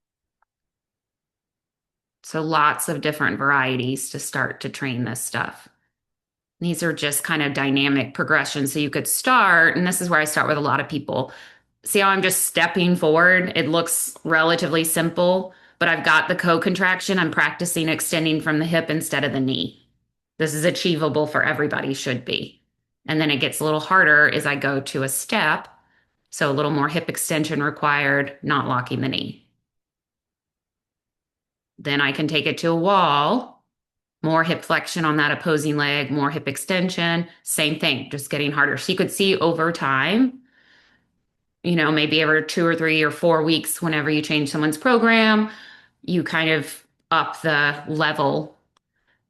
So lots of different varieties to start to train this stuff. These are just kind of dynamic progressions. So you could start, and this is where I start with a lot of people. See how I'm just stepping forward? It looks relatively simple, but I've got the co-contraction. I'm practicing extending from the hip instead of the knee. This is achievable for everybody, should be. And then it gets a little harder as I go to a step. So a little more hip extension required, not locking the knee. Then I can take it to a wall, more hip flexion on that opposing leg, more hip extension, same thing, just getting harder. So you could see over time, maybe every 2 or 3 or 4 weeks, whenever you change someone's program, you kind of up the level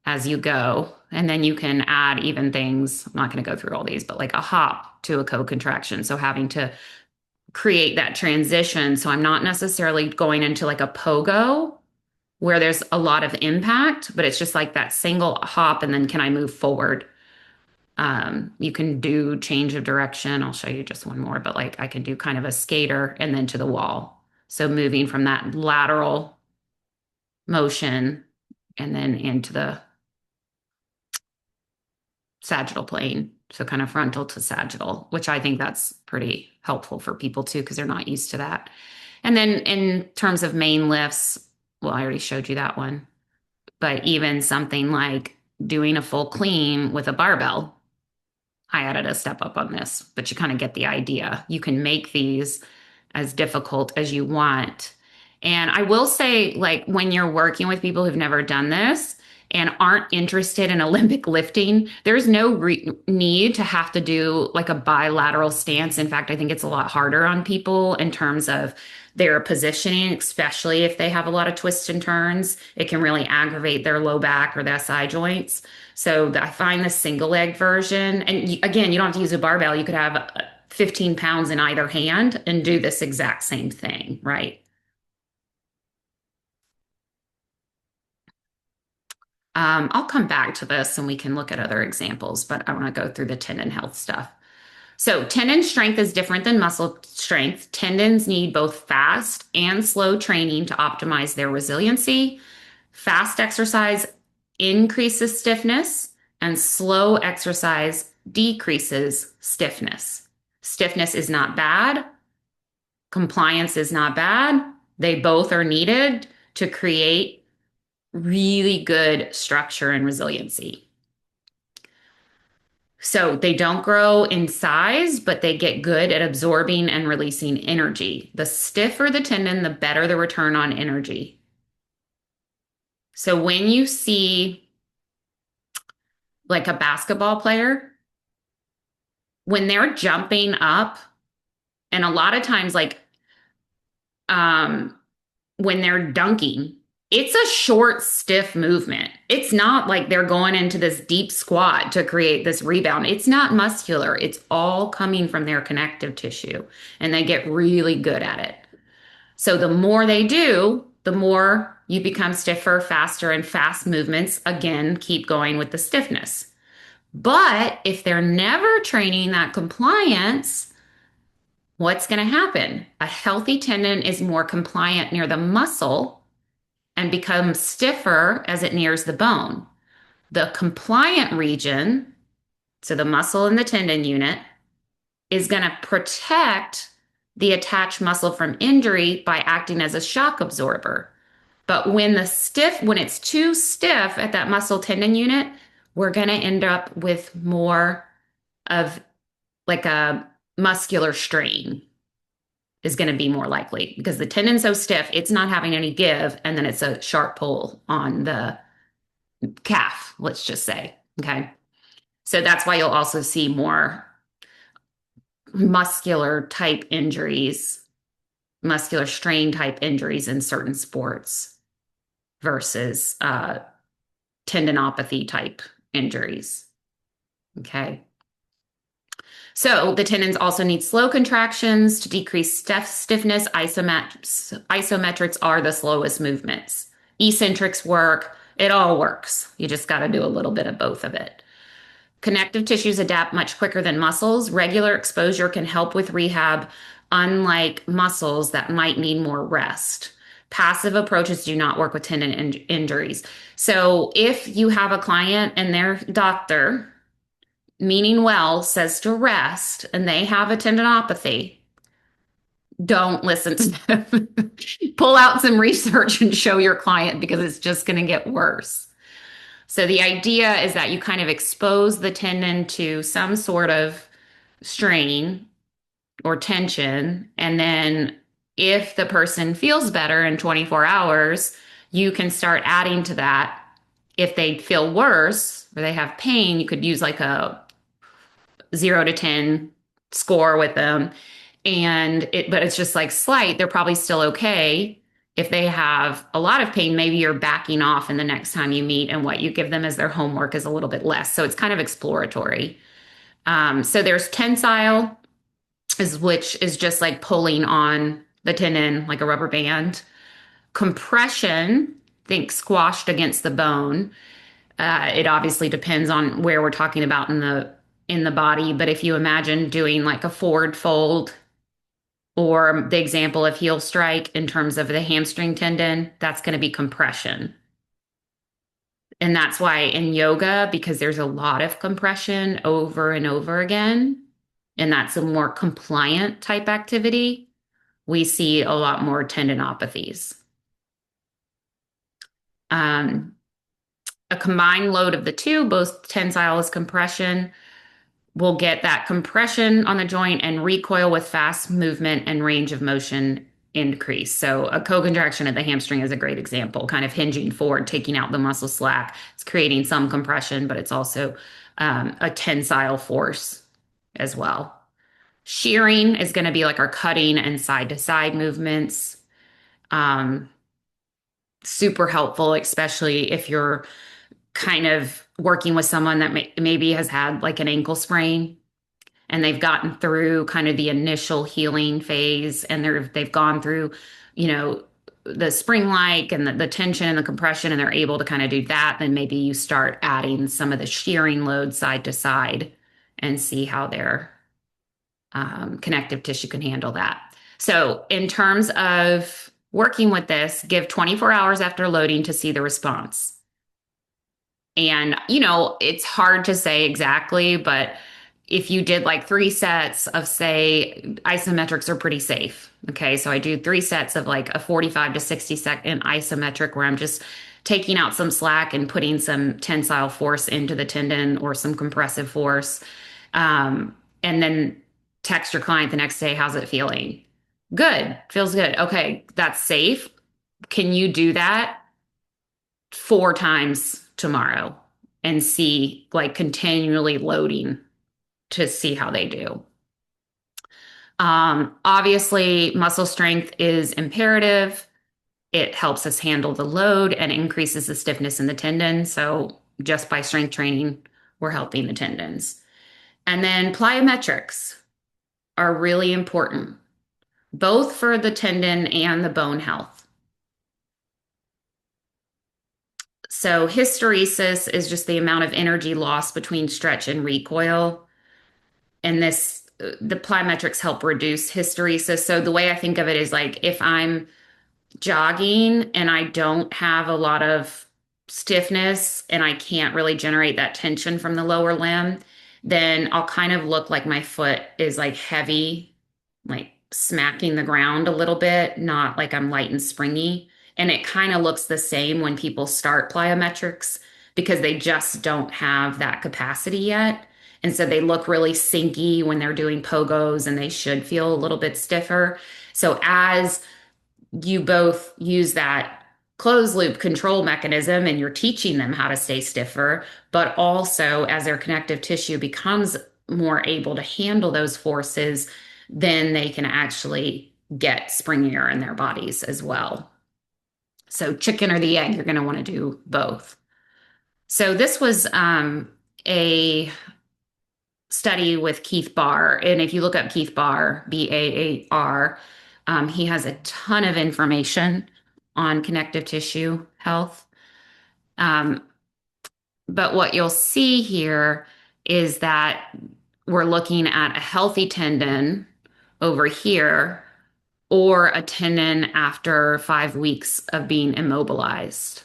as you go. And then you can add even things. I'm not going to go through all these, but like a hop to a co-contraction. So having to create that transition. So I'm not necessarily going into like a pogo where there's a lot of impact, but it's just like that single hop. And then can I move forward? You can do change of direction. I'll show you just one more, but like I can do kind of a skater and then to the wall. So moving from that lateral motion and then into the sagittal plane. So kind of frontal to sagittal, which I think that's pretty helpful for people too, because they're not used to that. And then in terms of main lifts, well, I already showed you that one, but even something like doing a full clean with a barbell, I added a step up on this, but you kind of get the idea. You can make these as difficult as you want. And I will say, like, when you're working with people who've never done this and aren't interested in Olympic lifting, there's no need to have to do like a bilateral stance. In fact, I think it's a lot harder on people in terms of their positioning, especially if they have a lot of twists and turns. It can really aggravate their low back or their SI joints. So I find the single leg version, and again, you don't have to use a barbell. You could have 15 pounds in either hand and do this exact same thing, right? I'll come back to this and we can look at other examples, but I want to go through the tendon health stuff. So tendon strength is different than muscle strength. Tendons need both fast and slow training to optimize their resiliency. Fast exercise increases stiffness and slow exercise decreases stiffness. Stiffness is not bad. Compliance is not bad. They both are needed to create really good structure and resiliency. So they don't grow in size, but they get good at absorbing and releasing energy. The stiffer the tendon, the better the return on energy. So when you see like a basketball player, when they're jumping up, and a lot of times, like when they're dunking, it's a short, stiff movement. It's not like they're going into this deep squat to create this rebound. It's not muscular. It's all coming from their connective tissue, and they get really good at it. So the more they do, the more you become stiffer, faster, and fast movements, again, keep going with the stiffness. But if they're never training that compliance, what's going to happen? A healthy tendon is more compliant near the muscle and becomes stiffer as it nears the bone. The compliant region, so the muscle and the tendon unit, is going to protect the attached muscle from injury by acting as a shock absorber. But when it's too stiff at that muscle tendon unit, we're going to end up with more of like a muscular strain is going to be more likely because the tendon's so stiff, it's not having any give, and then it's a sharp pull on the calf, let's just say. Okay. So that's why you'll also see more muscular type injuries, muscular strain type injuries in certain sports versus tendinopathy type injuries. Okay. So the tendons also need slow contractions to decrease stiffness. Isometrics are the slowest movements. Eccentrics work. It all works. You just got to do a little bit of both of it. Connective tissues adapt much quicker than muscles. Regular exposure can help with rehab, unlike muscles that might need more rest. Passive approaches do not work with tendon injuries. So if you have a client and their doctor, meaning well, says to rest and they have a tendinopathy, don't listen to them. Pull out some research and show your client because it's just going to get worse. So the idea is that you kind of expose the tendon to some sort of strain or tension. And then if the person feels better in 24 hours, you can start adding to that. If they feel worse or they have pain, you could use like a 0 to 10 score with them. But it's just like slight, they're probably still okay. If they have a lot of pain, maybe you're backing off and the next time you meet and what you give them as their homework is a little bit less. So it's kind of exploratory. So there's tensile, which is just like pulling on the tendon like a rubber band. Compression, think squashed against the bone. It obviously depends on where we're talking about in the body, but if you imagine doing like a forward fold or the example of heel strike in terms of the hamstring tendon, that's going to be compression. And that's why in yoga, because there's a lot of compression over and over again, and that's a more compliant type activity, we see a lot more tendinopathies. A combined load of the two, both tensile as compression, will get that compression on the joint and recoil with fast movement and range of motion increase. So a co-contraction at the hamstring is a great example, kind of hinging forward, taking out the muscle slack. It's creating some compression, but it's also a tensile force as well. Shearing is going to be like our cutting and side-to-side movements. Super helpful, especially if you're kind of working with someone that maybe has had like an ankle sprain and they've gotten through kind of the initial healing phase and they've gone through, the spring-like and the tension and the compression, and they're able to kind of do that, then maybe you start adding some of the shearing load side to side and see how their connective tissue can handle that. So in terms of working with this, give 24 hours after loading to see the response. And, it's hard to say exactly, but if you did like 3 sets of, say, isometrics are pretty safe. Okay. So I do 3 sets of like a 45 to 60 second isometric where I'm just taking out some slack and putting some tensile force into the tendon or some compressive force. And then text your client the next day, how's it feeling? Good, feels good. Okay, that's safe. Can you do that 4 times tomorrow and see, like, continually loading to see how they do? Obviously, muscle strength is imperative. It helps us handle the load and increases the stiffness in the tendon. So just by strength training, we're helping the tendons. And then plyometrics are really important, both for the tendon and the bone health. So hysteresis is just the amount of energy lost between stretch and recoil. And the plyometrics help reduce hysteresis. So the way I think of it is like if I'm jogging and I don't have a lot of stiffness and I can't really generate that tension from the lower limb, then I'll kind of look like my foot is like heavy, like smacking the ground a little bit, not like I'm light and springy. And it kind of looks the same when people start plyometrics because they just don't have that capacity yet. And so they look really sinky when they're doing pogos and they should feel a little bit stiffer. So as you both use that closed loop control mechanism and you're teaching them how to stay stiffer, but also as their connective tissue becomes more able to handle those forces, then they can actually get springier in their bodies as well. So chicken or the egg, you're going to want to do both. So this was a study with Keith Baar. And if you look up Keith Baar, Baar, he has a ton of information on connective tissue health. But what you'll see here is that we're looking at a healthy tendon over here or a tendon after 5 weeks of being immobilized.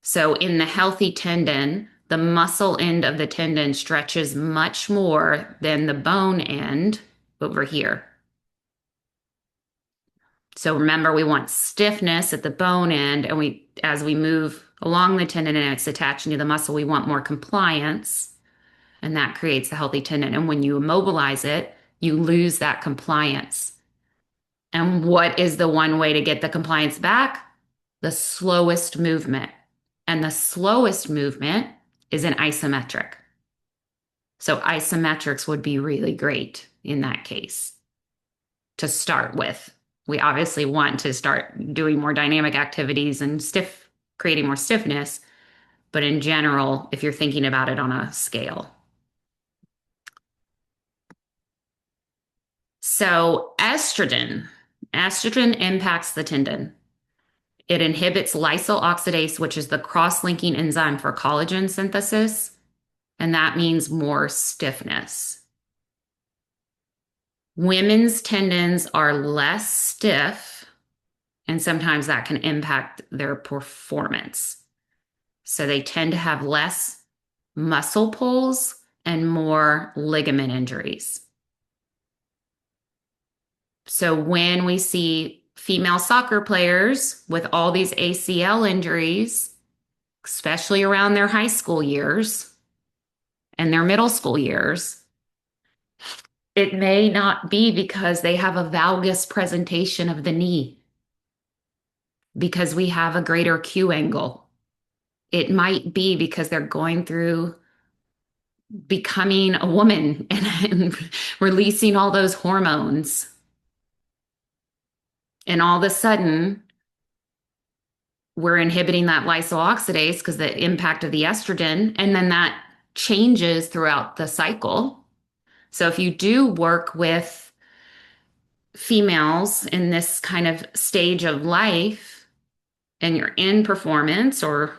So in the healthy tendon, the muscle end of the tendon stretches much more than the bone end over here. So remember, we want stiffness at the bone end, and as we move along the tendon and it's attaching to the muscle, we want more compliance, and that creates a healthy tendon. And when you immobilize it, you lose that compliance. And what is the one way to get the compliance back? The slowest movement. And the slowest movement is an isometric. So isometrics would be really great in that case to start with. We obviously want to start doing more dynamic activities and creating more stiffness. But in general, if you're thinking about it on a scale. So estrogen impacts the tendon. It inhibits lysyl oxidase, which is the cross-linking enzyme for collagen synthesis, and that means more stiffness. Women's tendons are less stiff, and sometimes that can impact their performance. So they tend to have less muscle pulls and more ligament injuries. So when we see female soccer players with all these ACL injuries, especially around their high school years and their middle school years, it may not be because they have a valgus presentation of the knee, because we have a greater Q angle. It might be because they're going through becoming a woman and releasing all those hormones. And all of a sudden, we're inhibiting that lysyl oxidase because the impact of the estrogen, and then that changes throughout the cycle. So if you do work with females in this kind of stage of life and you're in performance, or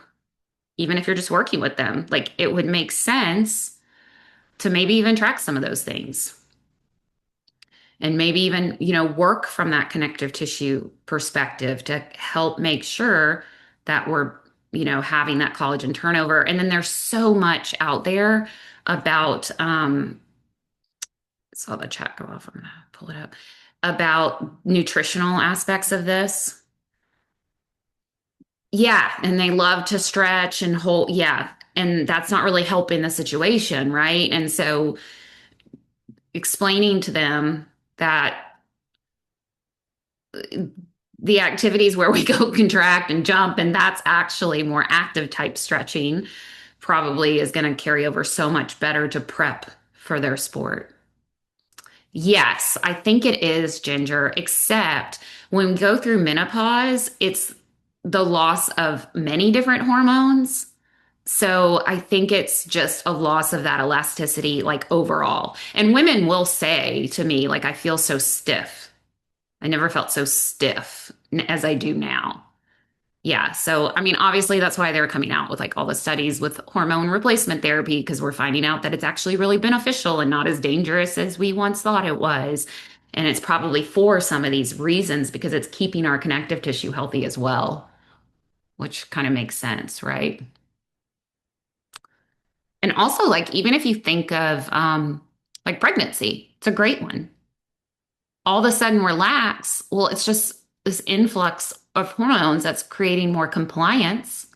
even if you're just working with them, like, it would make sense to maybe even track some of those things. And maybe even, work from that connective tissue perspective to help make sure that we're, having that collagen turnover. And then there's so much out there about, saw the chat go off. I'm gonna pull it up, about nutritional aspects of this. Yeah, and they love to stretch and hold. Yeah, and that's not really helping the situation, right? And so explaining to them that the activities where we go contract and jump, and that's actually more active type stretching, probably is going to carry over so much better to prep for their sport. Yes, I think it is, Ginger, except when we go through menopause, it's the loss of many different hormones. So I think it's just a loss of that elasticity, like overall. And women will say to me, like, I feel so stiff. I never felt so stiff as I do now. Yeah. So, I mean, obviously, that's why they're coming out with like all the studies with hormone replacement therapy, because we're finding out that it's actually really beneficial and not as dangerous as we once thought it was. And it's probably for some of these reasons because it's keeping our connective tissue healthy as well, which kind of makes sense, right? And also, like, even if you think of like pregnancy, it's a great one. All of a sudden we're lax. Well, it's just this influx of hormones that's creating more compliance.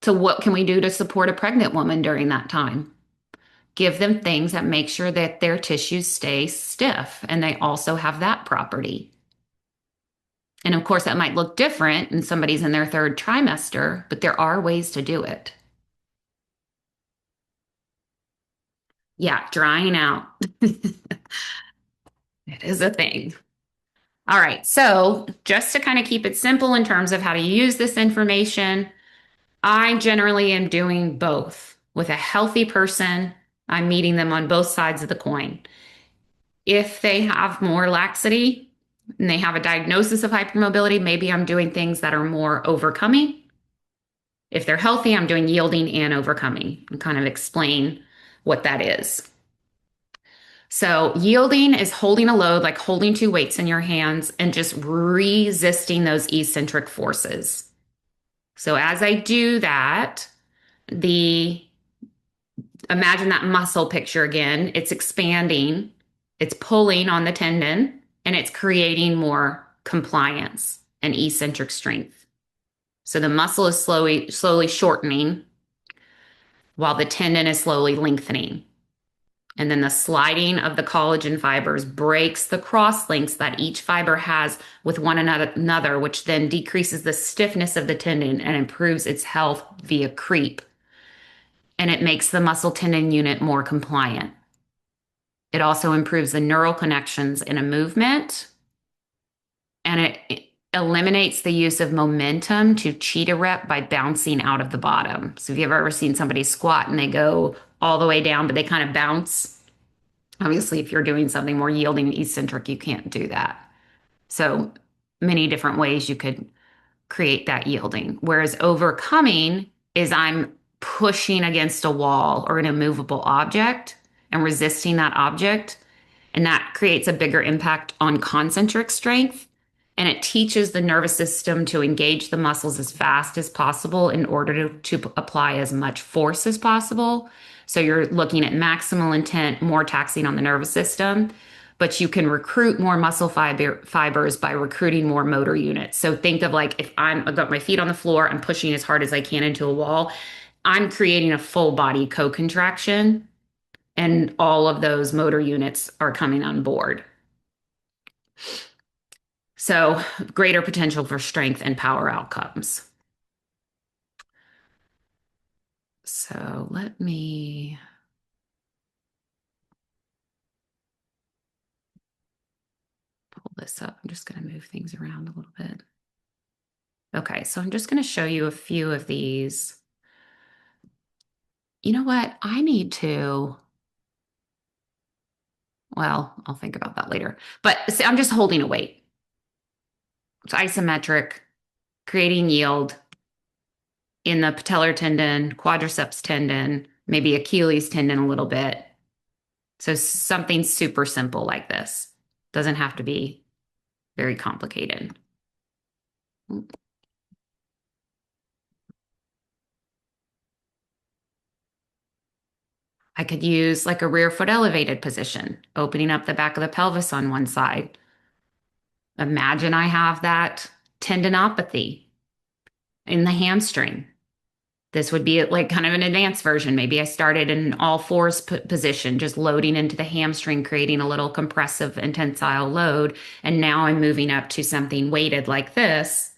So, what can we do to support a pregnant woman during that time? Give them things that make sure that their tissues stay stiff and they also have that property. And of course, that might look different in somebody's in their third trimester, but there are ways to do it. Yeah, drying out. It is a thing. All right. So, just to kind of keep it simple in terms of how to use this information, I generally am doing both. With a healthy person, I'm meeting them on both sides of the coin. If they have more laxity and they have a diagnosis of hypermobility, maybe I'm doing things that are more overcoming. If they're healthy, I'm doing yielding and overcoming and kind of explain what that is. So, yielding is holding a load, like holding two weights in your hands and just resisting those eccentric forces. So, as I do that, the imagine that muscle picture again. It's expanding, it's pulling on the tendon, and it's creating more compliance and eccentric strength. So the muscle is slowly shortening while the tendon is slowly lengthening. And then the sliding of the collagen fibers breaks the cross links that each fiber has with one another, which then decreases the stiffness of the tendon and improves its health via creep. And it makes the muscle tendon unit more compliant. It also improves the neural connections in a movement, and it eliminates the use of momentum to cheat a rep by bouncing out of the bottom. So if you've ever seen somebody squat and they go all the way down, but they kind of bounce, obviously, if you're doing something more yielding and eccentric, you can't do that. So many different ways you could create that yielding. Whereas overcoming is I'm pushing against a wall or an immovable object and resisting that object. And that creates a bigger impact on concentric strength. And it teaches the nervous system to engage the muscles as fast as possible in order to apply as much force as possible. So you're looking at maximal intent, more taxing on the nervous system, but you can recruit more muscle fibers by recruiting more motor units. So think of like if I've got my feet on the floor, I'm pushing as hard as I can into a wall, I'm creating a full body co-contraction, and all of those motor units are coming on board. So greater potential for strength and power outcomes. So let me pull this up. I'm just going to move things around a little bit. Okay, so I'm just going to show you a few of these. You know what? I need to, well, I'll think about that later. But see, I'm just holding a weight. It's isometric, creating yield in the patellar tendon, quadriceps tendon, maybe Achilles tendon a little bit. So something super simple like this. Doesn't have to be very complicated. I could use like a rear foot elevated position, opening up the back of the pelvis on one side. Imagine I have that tendinopathy. in the hamstring. This would be like kind of an advanced version. Maybe I started in an all fours position, just loading into the hamstring, creating a little compressive and tensile load. And now I'm moving up to something weighted like this,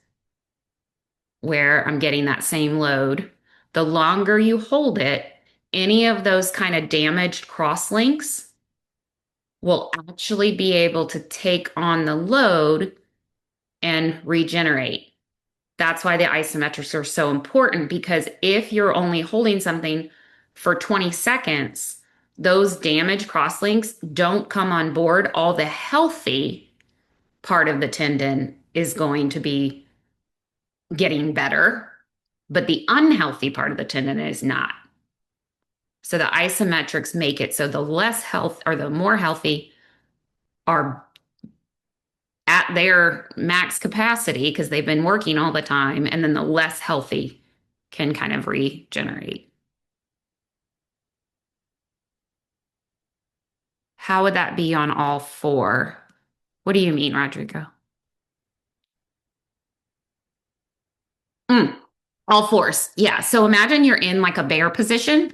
where I'm getting that same load. The longer you hold it, any of those kind of damaged cross links will actually be able to take on the load and regenerate. That's why the isometrics are so important, because if you're only holding something for 20 seconds, those damaged crosslinks don't come on board. All the healthy part of the tendon is going to be getting better, but the unhealthy part of the tendon is not. So the isometrics make it so the less health or the more healthy are at their max capacity because they've been working all the time, and then the less healthy can kind of regenerate. How would that be on all four? What do you mean, Rodrigo? All fours. Yeah. So imagine you're in like a bear position,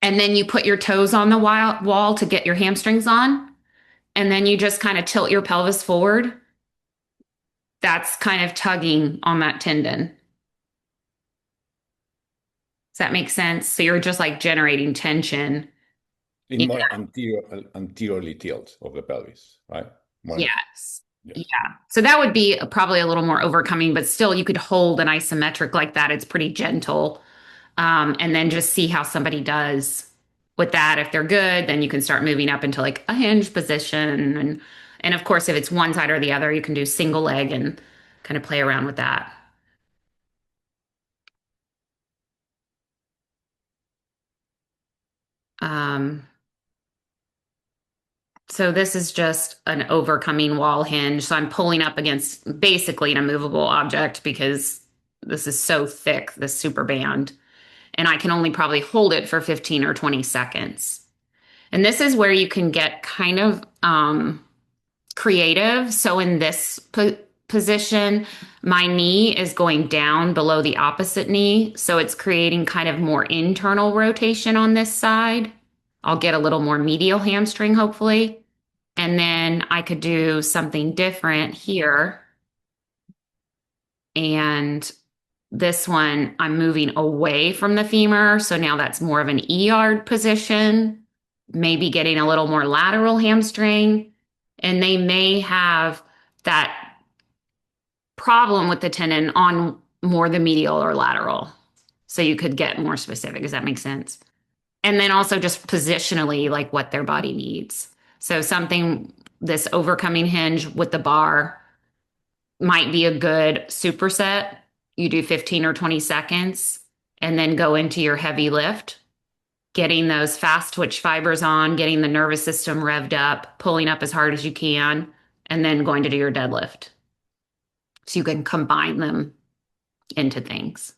and then you put your toes on the wall to get your hamstrings on, and then you just kind of tilt your pelvis forward. That's kind of tugging on that tendon. Does that make sense? So you're just like generating tension. In more anteriorly tilt of the pelvis, right? Yes. Yeah. So that would be probably a little more overcoming, but still you could hold an isometric like that. It's pretty gentle. And then just see how somebody does with that. If they're good, then you can start moving up into like a hinge position. And of course, if it's one side or the other, you can do single leg and kind of play around with that. So this is just an overcoming wall hinge. So I'm pulling up against basically an immovable object because this is so thick, this super band, and I can only probably hold it for 15 or 20 seconds. And this is where you can get kind of creative. So in this position, my knee is going down below the opposite knee. So it's creating kind of more internal rotation on this side. I'll get a little more medial hamstring, hopefully. And then I could do something different here. And this one, I'm moving away from the femur. So now that's more of an ER position, maybe getting a little more lateral hamstring. And they may have that problem with the tendon on more the medial or lateral. So you could get more specific. Does that make sense? And then also just positionally, like what their body needs. So something, this overcoming hinge with the bar might be a good superset. You do 15 or 20 seconds and then go into your heavy lift, getting those fast twitch fibers on, getting the nervous system revved up, pulling up as hard as you can, and then going to do your deadlift. So you can combine them into things.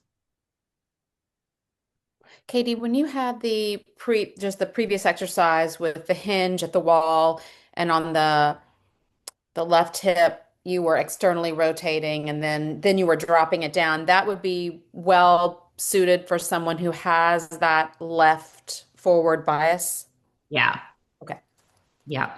Katie, when you had the previous exercise with the hinge at the wall and on the left hip, you were externally rotating and then you were dropping it down. That would be well suited for someone who has that left forward bias. Yeah. Okay. Yeah.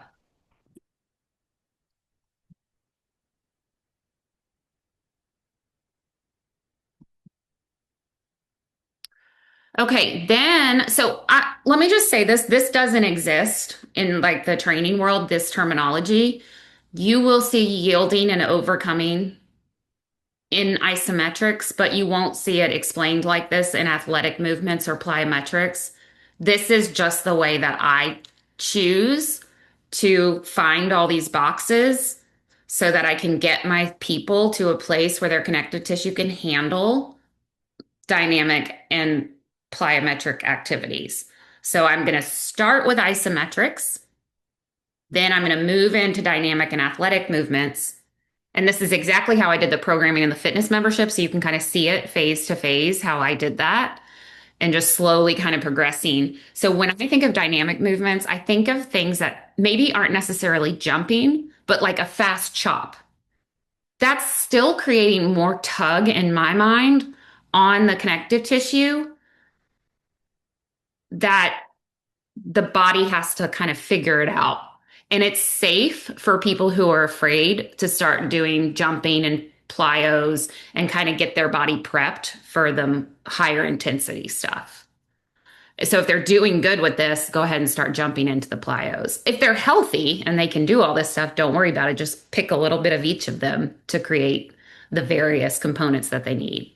Okay, then, so let me just say this doesn't exist in like the training world, this terminology. You will see yielding and overcoming in isometrics, but you won't see it explained like this in athletic movements or plyometrics. This is just the way that I choose to find all these boxes so that I can get my people to a place where their connective tissue can handle dynamic and plyometric activities. So I'm going to start with isometrics. Then I'm going to move into dynamic and athletic movements. And this is exactly how I did the programming in the fitness membership. So you can kind of see it phase to phase, how I did that, and just slowly kind of progressing. So when I think of dynamic movements, I think of things that maybe aren't necessarily jumping, but like a fast chop. that's still creating more tug in my mind on the connective tissue that the body has to kind of figure it out. And it's safe for people who are afraid to start doing jumping and plyos and kind of get their body prepped for the higher intensity stuff. So if they're doing good with this, go ahead and start jumping into the plyos. If they're healthy and they can do all this stuff, don't worry about it. Just pick a little bit of each of them to create the various components that they need.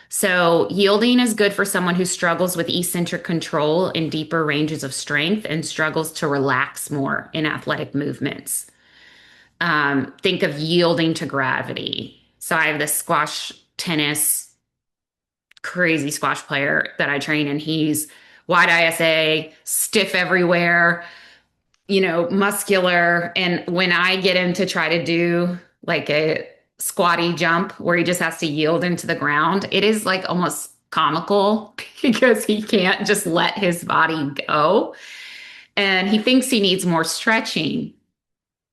So yielding is good for someone who struggles with eccentric control in deeper ranges of strength and struggles to relax more in athletic movements. Think of yielding to gravity. So I have this squash tennis crazy squash player that I train, and he's wide ISA, stiff everywhere, muscular. And when I get him to try to do like a squatty jump where he just has to yield into the ground, it is like almost comical because he can't just let his body go. And he thinks he needs more stretching.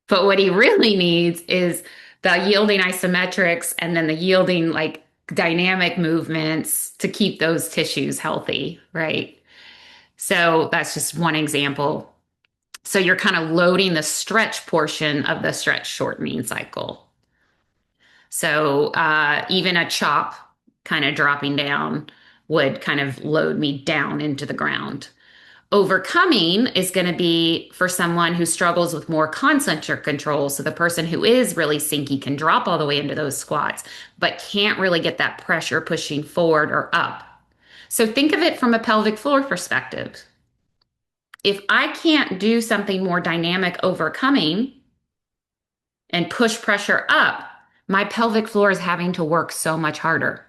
But what he really needs is the yielding isometrics and then the yielding like dynamic movements to keep those tissues healthy, right? So that's just one example. So you're kind of loading the stretch portion of the stretch shortening cycle. So even a chop kind of dropping down would kind of load me down into the ground. Overcoming is going to be for someone who struggles with more concentric control. So the person who is really sinky can drop all the way into those squats, but can't really get that pressure pushing forward or up. So think of it from a pelvic floor perspective. If I can't do something more dynamic overcoming and push pressure up, my pelvic floor is having to work so much harder.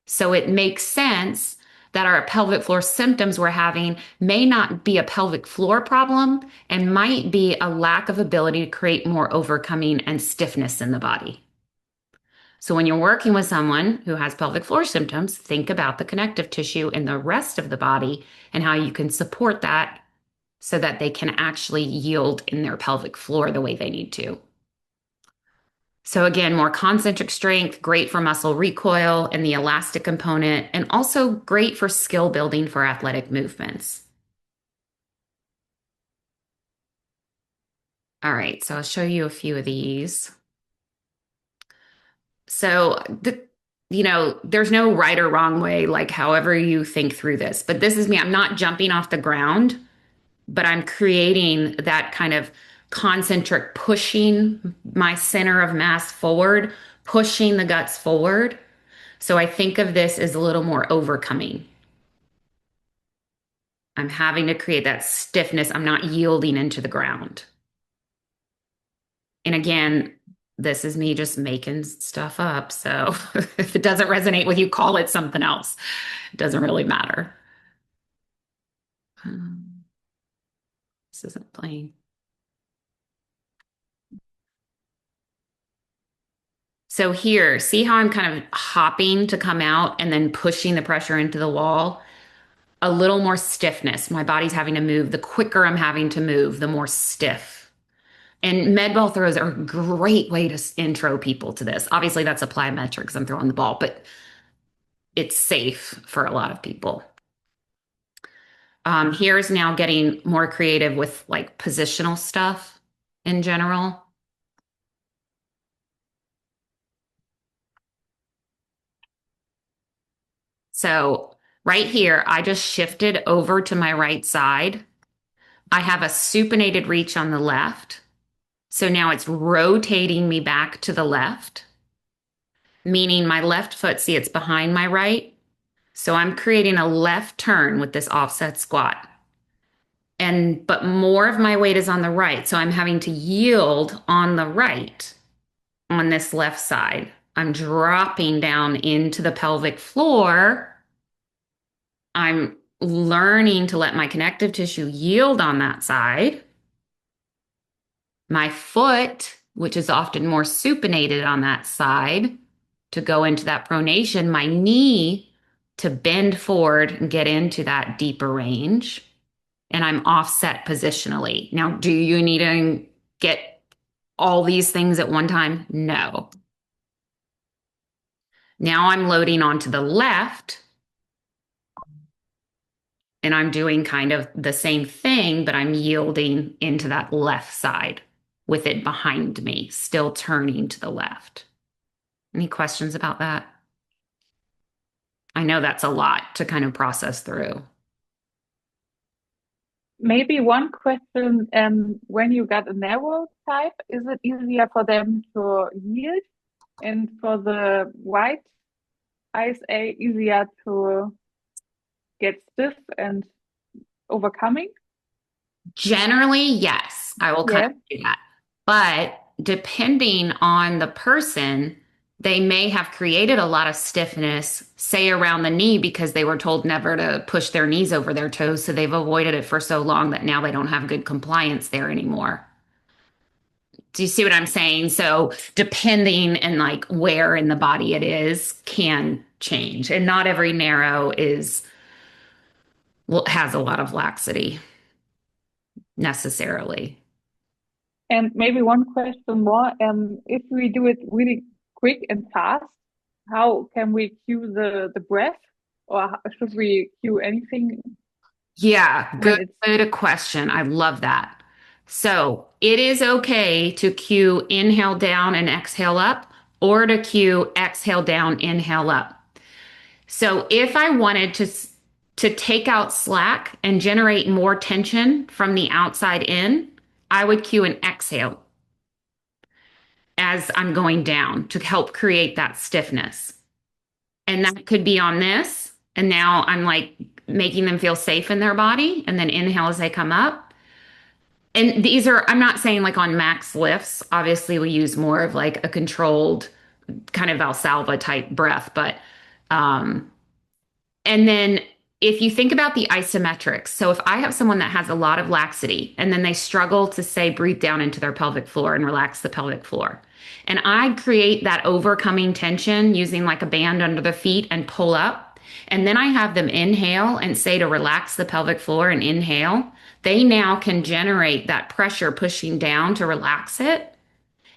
So it makes sense that our pelvic floor symptoms we're having may not be a pelvic floor problem and might be a lack of ability to create more overcoming and stiffness in the body. So when you're working with someone who has pelvic floor symptoms, think about the connective tissue in the rest of the body and how you can support that so that they can actually yield in their pelvic floor the way they need to. So again, more concentric strength, great for muscle recoil and the elastic component, and also great for skill building for athletic movements. All right, so I'll show you a few of these. So, there's no right or wrong way, like however you think through this, but this is me. I'm not jumping off the ground, but I'm creating that kind of concentric pushing my center of mass forward, pushing the guts forward. So I think of this as a little more overcoming. I'm having to create that stiffness. I'm not yielding into the ground. And again, this is me just making stuff up. So if it doesn't resonate with you, call it something else. It doesn't really matter. This isn't playing. So here, see how I'm kind of hopping to come out and then pushing the pressure into the wall? A little more stiffness. My body's having to move. The quicker I'm having to move, the more stiff. And med ball throws are a great way to intro people to this. Obviously, that's plyometrics. I'm throwing the ball, but it's safe for a lot of people. Here's now getting more creative with like positional stuff in general. So right here, I just shifted over to my right side. I have a supinated reach on the left. So now it's rotating me back to the left, meaning my left foot, see, it's behind my right. So I'm creating a left turn with this offset squat. But more of my weight is on the right. So I'm having to yield on the right on this left side. I'm dropping down into the pelvic floor. I'm learning to let my connective tissue yield on that side. My foot, which is often more supinated on that side, to go into that pronation, my knee to bend forward and get into that deeper range. And I'm offset positionally. Now, do you need to get all these things at one time? No. Now I'm loading onto the left, and I'm doing kind of the same thing, but I'm yielding into that left side with it behind me, still turning to the left. Any questions about that? I know that's a lot to kind of process through. Maybe one question, when you got a narrow type, is it easier for them to yield? And for the white ISA, easier to get stiff and overcoming? Generally, yes, I will kind Yeah. of do that. But depending on the person, they may have created a lot of stiffness, say around the knee, because they were told never to push their knees over their toes. So they've avoided it for so long that now they don't have good compliance there anymore. Do you see what I'm saying? So depending and like where in the body it is can change. And not every narrow is, well, has a lot of laxity necessarily. And maybe one question more, if we do it really quick and fast, how can we cue the breath, or should we cue anything Yeah, when it's good question. I love that. So it is okay to cue inhale down and exhale up, or to cue exhale down, inhale up. So if I wanted to take out slack and generate more tension from the outside in, I would cue an exhale as I'm going down to help create that stiffness. And that could be on this. And now I'm like making them feel safe in their body. And then inhale as they come up. And these are, I'm not saying like on max lifts. Obviously, we use more of like a controlled kind of Valsalva type breath. But, and then if you think about the isometrics, so if I have someone that has a lot of laxity and then they struggle to say breathe down into their pelvic floor and relax the pelvic floor, and I create that overcoming tension using like a band under the feet and pull up, and then I have them inhale and say to relax the pelvic floor and inhale, they now can generate that pressure pushing down to relax it.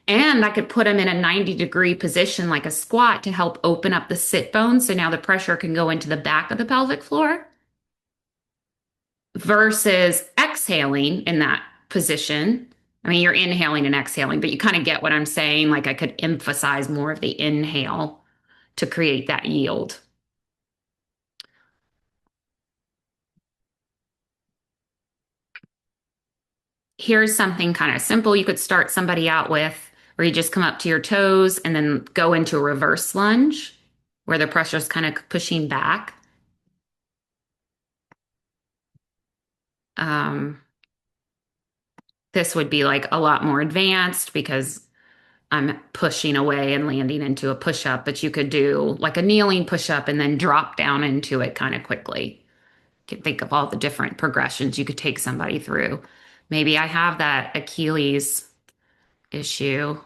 And I could put them in a 90-degree position like a squat to help open up the sit bone. So now the pressure can go into the back of the pelvic floor versus exhaling in that position. I mean, you're inhaling and exhaling, but you kind of get what I'm saying. Like I could emphasize more of the inhale to create that yield. Here's something kind of simple you could start somebody out with, where you just come up to your toes and then go into a reverse lunge where the pressure is kind of pushing back. This would be like a lot more advanced because I'm pushing away and landing into a push up, but you could do like a kneeling push up and then drop down into it kind of quickly. You can think of all the different progressions you could take somebody through. Maybe I have that Achilles issue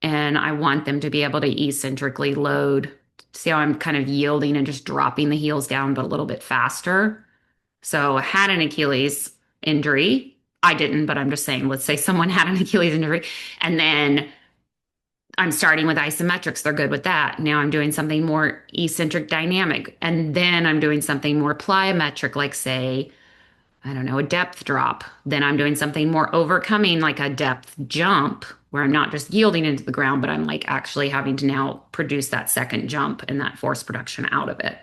and I want them to be able to eccentrically load. See how I'm kind of yielding and just dropping the heels down, but a little bit faster. So I had an Achilles injury. I didn't, but I'm just saying, let's say someone had an Achilles injury and then I'm starting with isometrics. They're good with that. Now I'm doing something more eccentric dynamic. And then I'm doing something more plyometric, like say, I don't know, a depth drop. Then I'm doing something more overcoming, like a depth jump, where I'm not just yielding into the ground, but I'm like actually having to now produce that second jump and that force production out of it.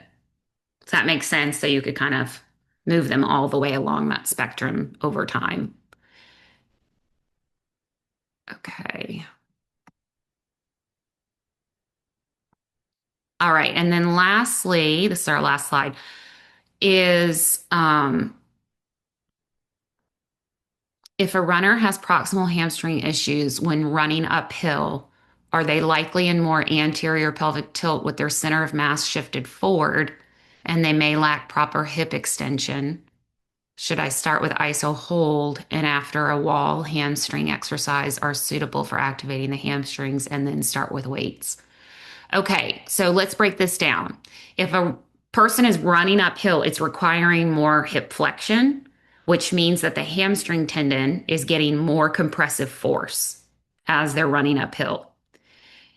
Does that make sense? So you could kind of move them all the way along that spectrum over time. Okay. All right. And then lastly, this is our last slide, is if a runner has proximal hamstring issues when running uphill, are they likely in more anterior pelvic tilt with their center of mass shifted forward and they may lack proper hip extension? Should I start with iso hold and after a wall hamstring exercise are suitable for activating the hamstrings and then start with weights? Okay, so let's break this down. If a person is running uphill, it's requiring more hip flexion, which means that the hamstring tendon is getting more compressive force as they're running uphill.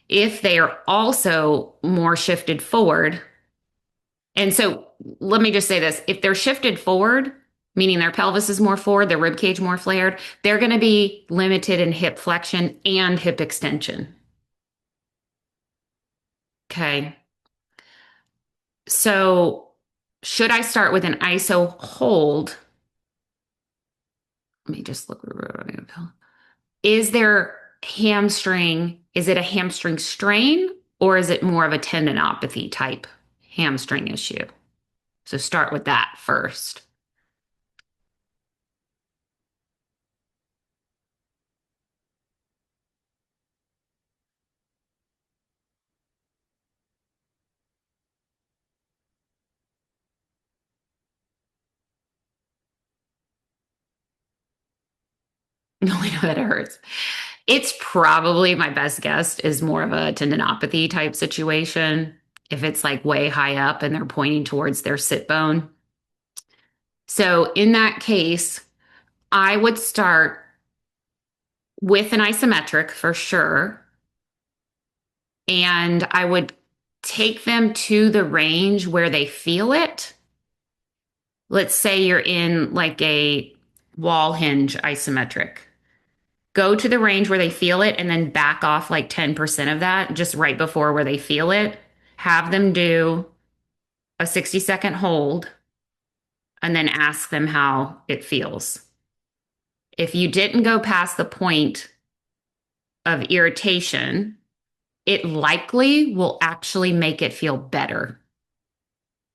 If they are also more shifted forward, and so let me just say this, if they're shifted forward, meaning their pelvis is more forward, their rib cage more flared, they're going to be limited in hip flexion and hip extension. Okay. So should I start with an ISO hold? Let me just look. Is there hamstring? Is it a hamstring strain or is it more of a tendinopathy type hamstring issue? So start with that first. No, I know that it hurts. It's probably my best guess is more of a tendinopathy type situation. If it's like way high up and they're pointing towards their sit bone. So in that case, I would start with an isometric for sure. And I would take them to the range where they feel it. Let's say you're in like a wall hinge isometric. Go to the range where they feel it and then back off like 10% of that just right before where they feel it. Have them do a 60-second hold and then ask them how it feels. If you didn't go past the point of irritation, it likely will actually make it feel better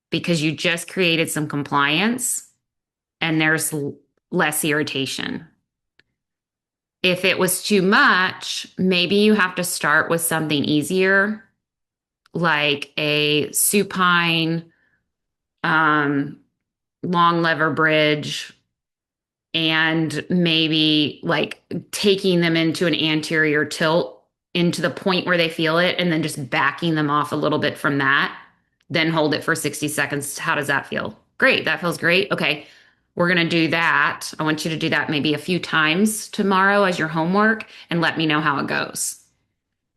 because you just created some compliance and there's less irritation. If it was too much, maybe you have to start with something easier, like a supine, long lever bridge, and maybe like taking them into an anterior tilt into the point where they feel it, and then just backing them off a little bit from that. Then hold it for 60 seconds. How does that feel? Great. That feels great. Okay. We're going to do that. I want you to do that maybe a few times tomorrow as your homework and let me know how it goes.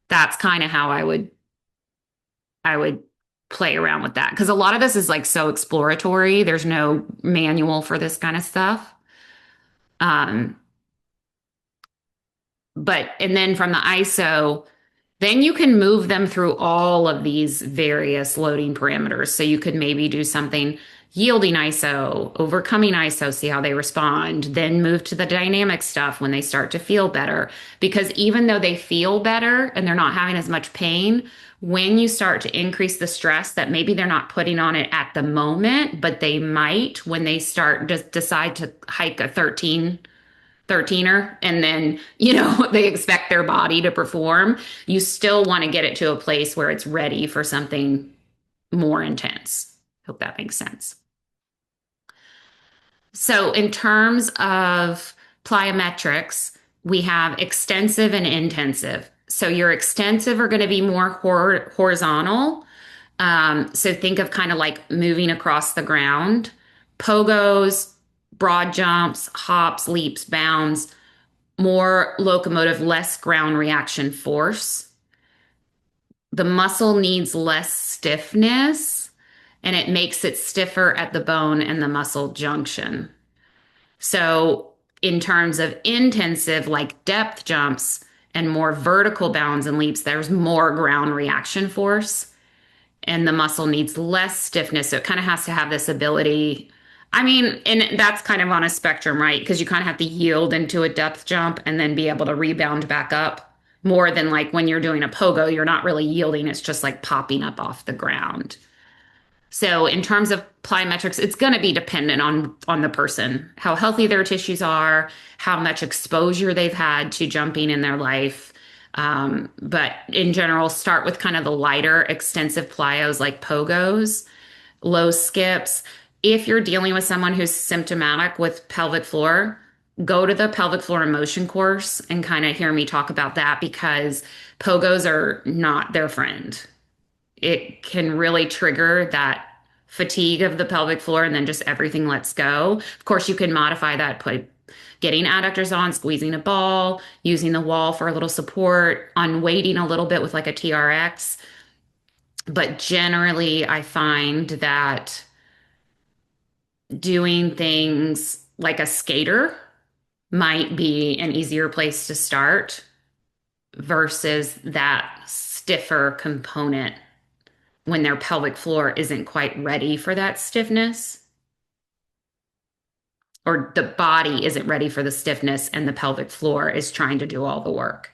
That's kind of how I would play around with that because a lot of this is like so exploratory. There's no manual for this kind of stuff. But and then from the ISO, then you can move them through all of these various loading parameters. So you could maybe do something yielding ISO, overcoming ISO, see how they respond, then move to the dynamic stuff when they start to feel better. Because even though they feel better and they're not having as much pain, when you start to increase the stress that maybe they're not putting on it at the moment, but they might when they start to decide to hike a 13er and then they expect their body to perform, you still want to get it to a place where it's ready for something more intense. Hope that makes sense. So in terms of plyometrics, we have extensive and intensive. So your extensive are going to be more horizontal. So think of kind of like moving across the ground. Pogos, broad jumps, hops, leaps, bounds, more locomotive, less ground reaction force. The muscle needs less stiffness and it makes it stiffer at the bone and the muscle junction. So in terms of intensive, like depth jumps and more vertical bounds and leaps, there's more ground reaction force and the muscle needs less stiffness. So it kind of has to have this ability. I mean, and that's kind of on a spectrum, right? Because you kind of have to yield into a depth jump and then be able to rebound back up more than like when you're doing a pogo, you're not really yielding. It's just like popping up off the ground. So in terms of plyometrics, it's going to be dependent on the person, how healthy their tissues are, how much exposure they've had to jumping in their life. But in general, start with kind of the lighter, extensive plyos like pogos, low skips. If you're dealing with someone who's symptomatic with pelvic floor, go to the pelvic floor emotion course and kind of hear me talk about that because pogos are not their friend. It can really trigger that fatigue of the pelvic floor and then just everything lets go. Of course, you can modify that getting adductors on, squeezing a ball, using the wall for a little support, unweighting a little bit with like a TRX. But generally, I find that doing things like a skater might be an easier place to start versus that stiffer component when their pelvic floor isn't quite ready for that stiffness, or the body isn't ready for the stiffness and the pelvic floor is trying to do all the work.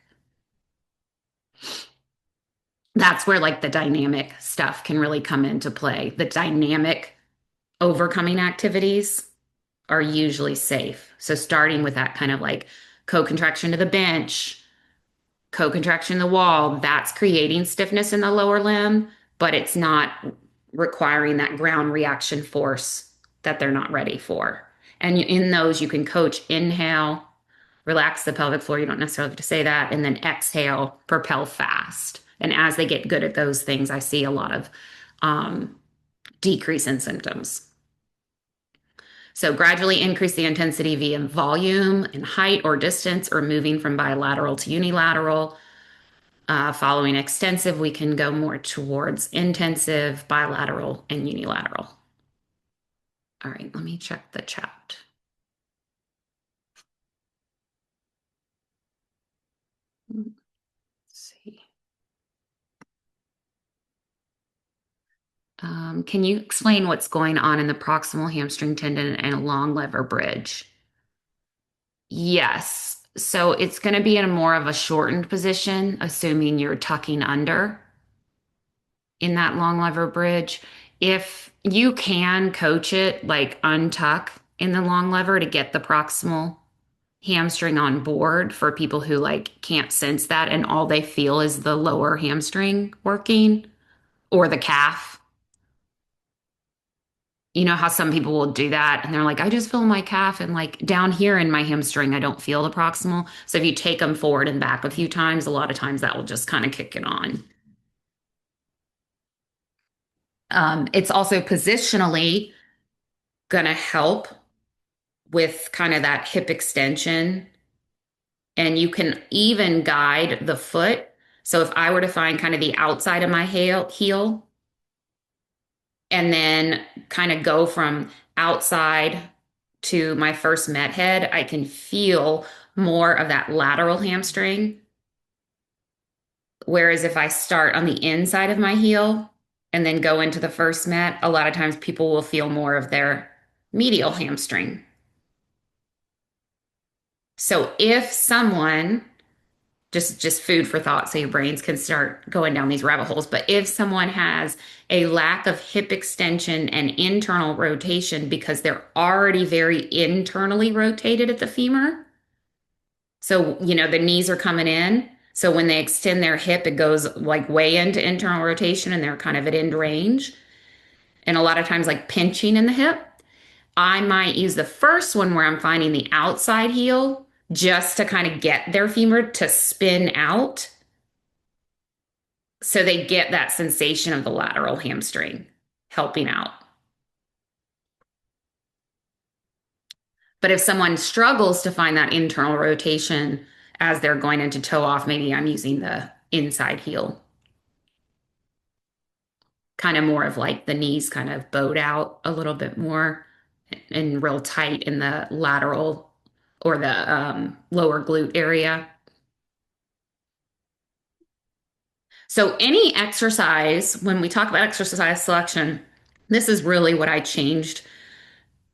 That's where like the dynamic stuff can really come into play. The dynamic overcoming activities are usually safe. So starting with that kind of like co-contraction to the bench, co-contraction to the wall, that's creating stiffness in the lower limb, but it's not requiring that ground reaction force that they're not ready for. And in those, you can coach inhale, relax the pelvic floor. You don't necessarily have to say that. And then exhale, propel fast. And as they get good at those things, I see a lot of decrease in symptoms. So gradually increase the intensity via volume and height or distance, or moving from bilateral to unilateral. Following extensive, we can go more towards intensive, bilateral, and unilateral. All right, let me check the chat. Let's see. Can you explain what's going on in the proximal hamstring tendon and long lever bridge? Yes. So it's going to be in a more of a shortened position, assuming you're tucking under in that long lever bridge. If you can coach it, like untuck in the long lever to get the proximal hamstring on board for people who like can't sense that and all they feel is the lower hamstring working or the calf. You know how some people will do that and they're like, I just feel my calf and like down here in my hamstring, I don't feel the proximal. So if you take them forward and back a few times, a lot of times that will just kind of kick it on. It's also positionally going to help with kind of that hip extension. And you can even guide the foot. So if I were to find kind of the outside of my heel and then kind of go from outside to my first met head, I can feel more of that lateral hamstring. Whereas if I start on the inside of my heel and then go into the first met, a lot of times people will feel more of their medial hamstring. So if someone, just food for thought, so your brains can start going down these rabbit holes. But if someone has a lack of hip extension and internal rotation because they're already very internally rotated at the femur, so, you know, the knees are coming in. So when they extend their hip, it goes like way into internal rotation and they're kind of at end range. And a lot of times like pinching in the hip. I might use the first one where I'm finding the outside heel just to kind of get their femur to spin out so they get that sensation of the lateral hamstring helping out. But if someone struggles to find that internal rotation as they're going into toe off, maybe I'm using the inside heel. Kind of more of like the knees kind of bowed out a little bit more and real tight in the lateral or the lower glute area. So any exercise, when we talk about exercise selection, this is really what I changed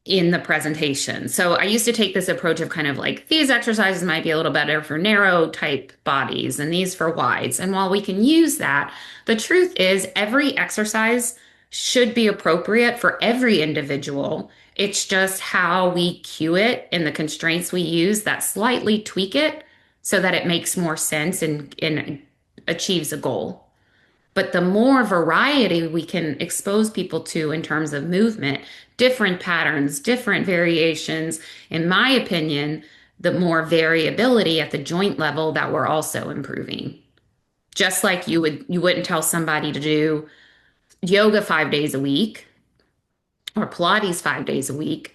in the presentation. So I used to take this approach of kind of like these exercises might be a little better for narrow type bodies and these for wides. And while we can use that, the truth is every exercise should be appropriate for every individual. It's just how we cue it and the constraints we use that slightly tweak it so that it makes more sense and achieves a goal. But the more variety we can expose people to in terms of movement, different patterns, different variations, in my opinion, the more variability at the joint level that we're also improving. Just like you wouldn't tell somebody to do yoga 5 days a week or Pilates 5 days a week,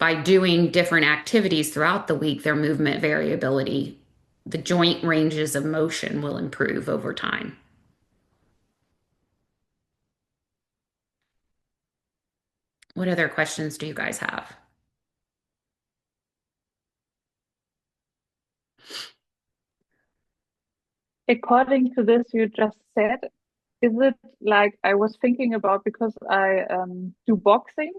by doing different activities throughout the week, their movement variability, the joint ranges of motion will improve over time. What other questions do you guys have? According to this you just said, is it like I was thinking about because I do boxing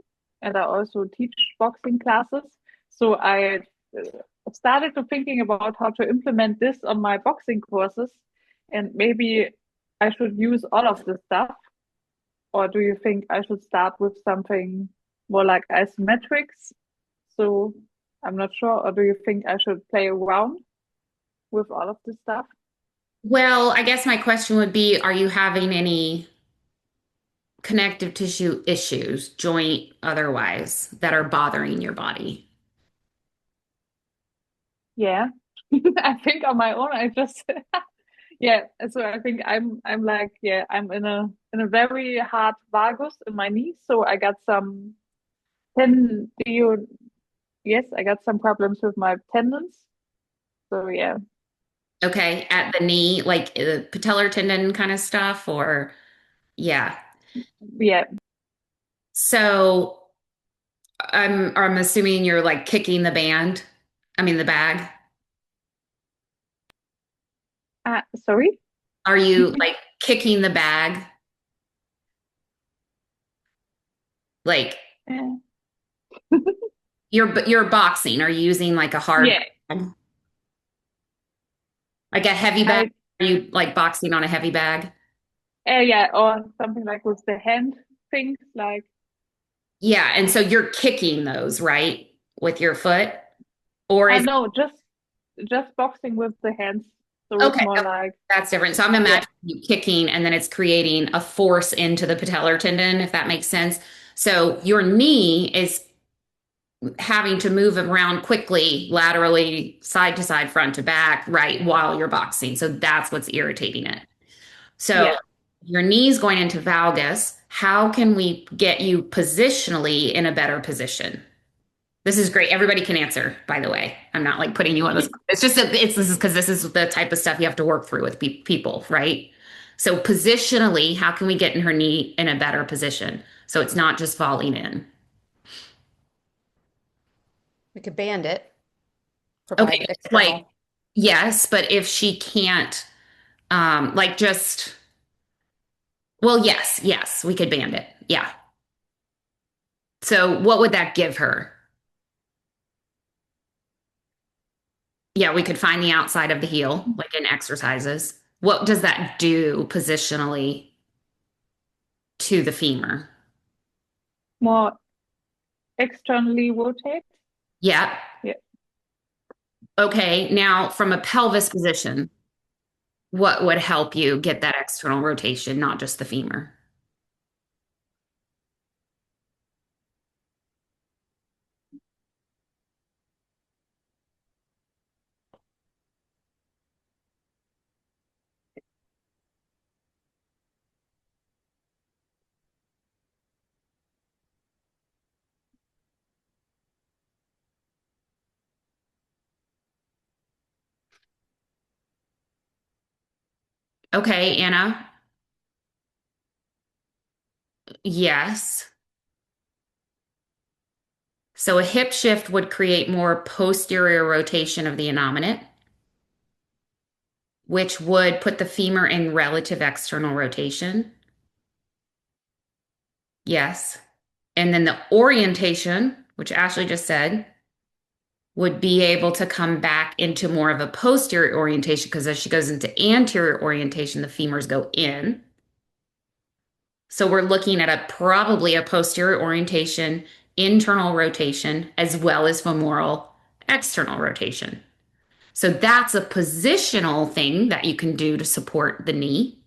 and I also teach boxing classes. So I started to thinking about how to implement this on my boxing courses, and maybe I should use all of this stuff. Or do you think I should start with something more like isometrics? So I'm not sure. Or do you think I should play around with all of this stuff? Well, I guess my question would be, are you having any connective tissue issues, joint otherwise, that are bothering your body? Yeah. I think on my own I just yeah, so I think I'm like, yeah, I'm in a very hard valgus in my knee. So I got some tendon, yes, I got some problems with my tendons. So yeah. Okay, at the knee, like patellar tendon kind of stuff, or yeah. Yeah. So I'm assuming you're like kicking the band. I mean the bag. Sorry. Are you like kicking the bag? Like Uh, you're boxing. Are you using like a hard yeah. bag? Like a heavy bag? I Are you like boxing on a heavy bag? yeah, or something like with the hand things like Yeah, and so you're kicking those, right? With your foot? Or is no, just boxing with the hands. So it's okay, more like that's different. So I'm yeah, imagining you kicking and then it's creating a force into the patellar tendon, if that makes sense. So your knee is having to move around quickly, laterally, side to side, front to back, right, while you're boxing. So that's what's irritating it. So yeah. your knee's going into valgus. How can we get you positionally in a better position? This is great. Everybody can answer, by the way. I'm not like putting you on this. It's just that this is because this is the type of stuff you have to work through with people, right? So positionally, how can we get in her knee in a better position so it's not just falling in? We could band it, provide Okay, like external. yes, but if she can't, like just well, yes, we could band it. Yeah. So what would that give her? Yeah, we could find the outside of the heel, like in exercises. What does that do positionally to the femur? More externally rotate. Yeah. Yeah. Okay. Now, from a pelvis position, what would help you get that external rotation, not just the femur? Okay, Anna. Yes. So a hip shift would create more posterior rotation of the innominate, which would put the femur in relative external rotation. Yes. And then the orientation, which Ashley just said, would be able to come back into more of a posterior orientation because as she goes into anterior orientation, the femurs go in. So we're looking at probably a posterior orientation, internal rotation, as well as femoral external rotation. So that's a positional thing that you can do to support the knee.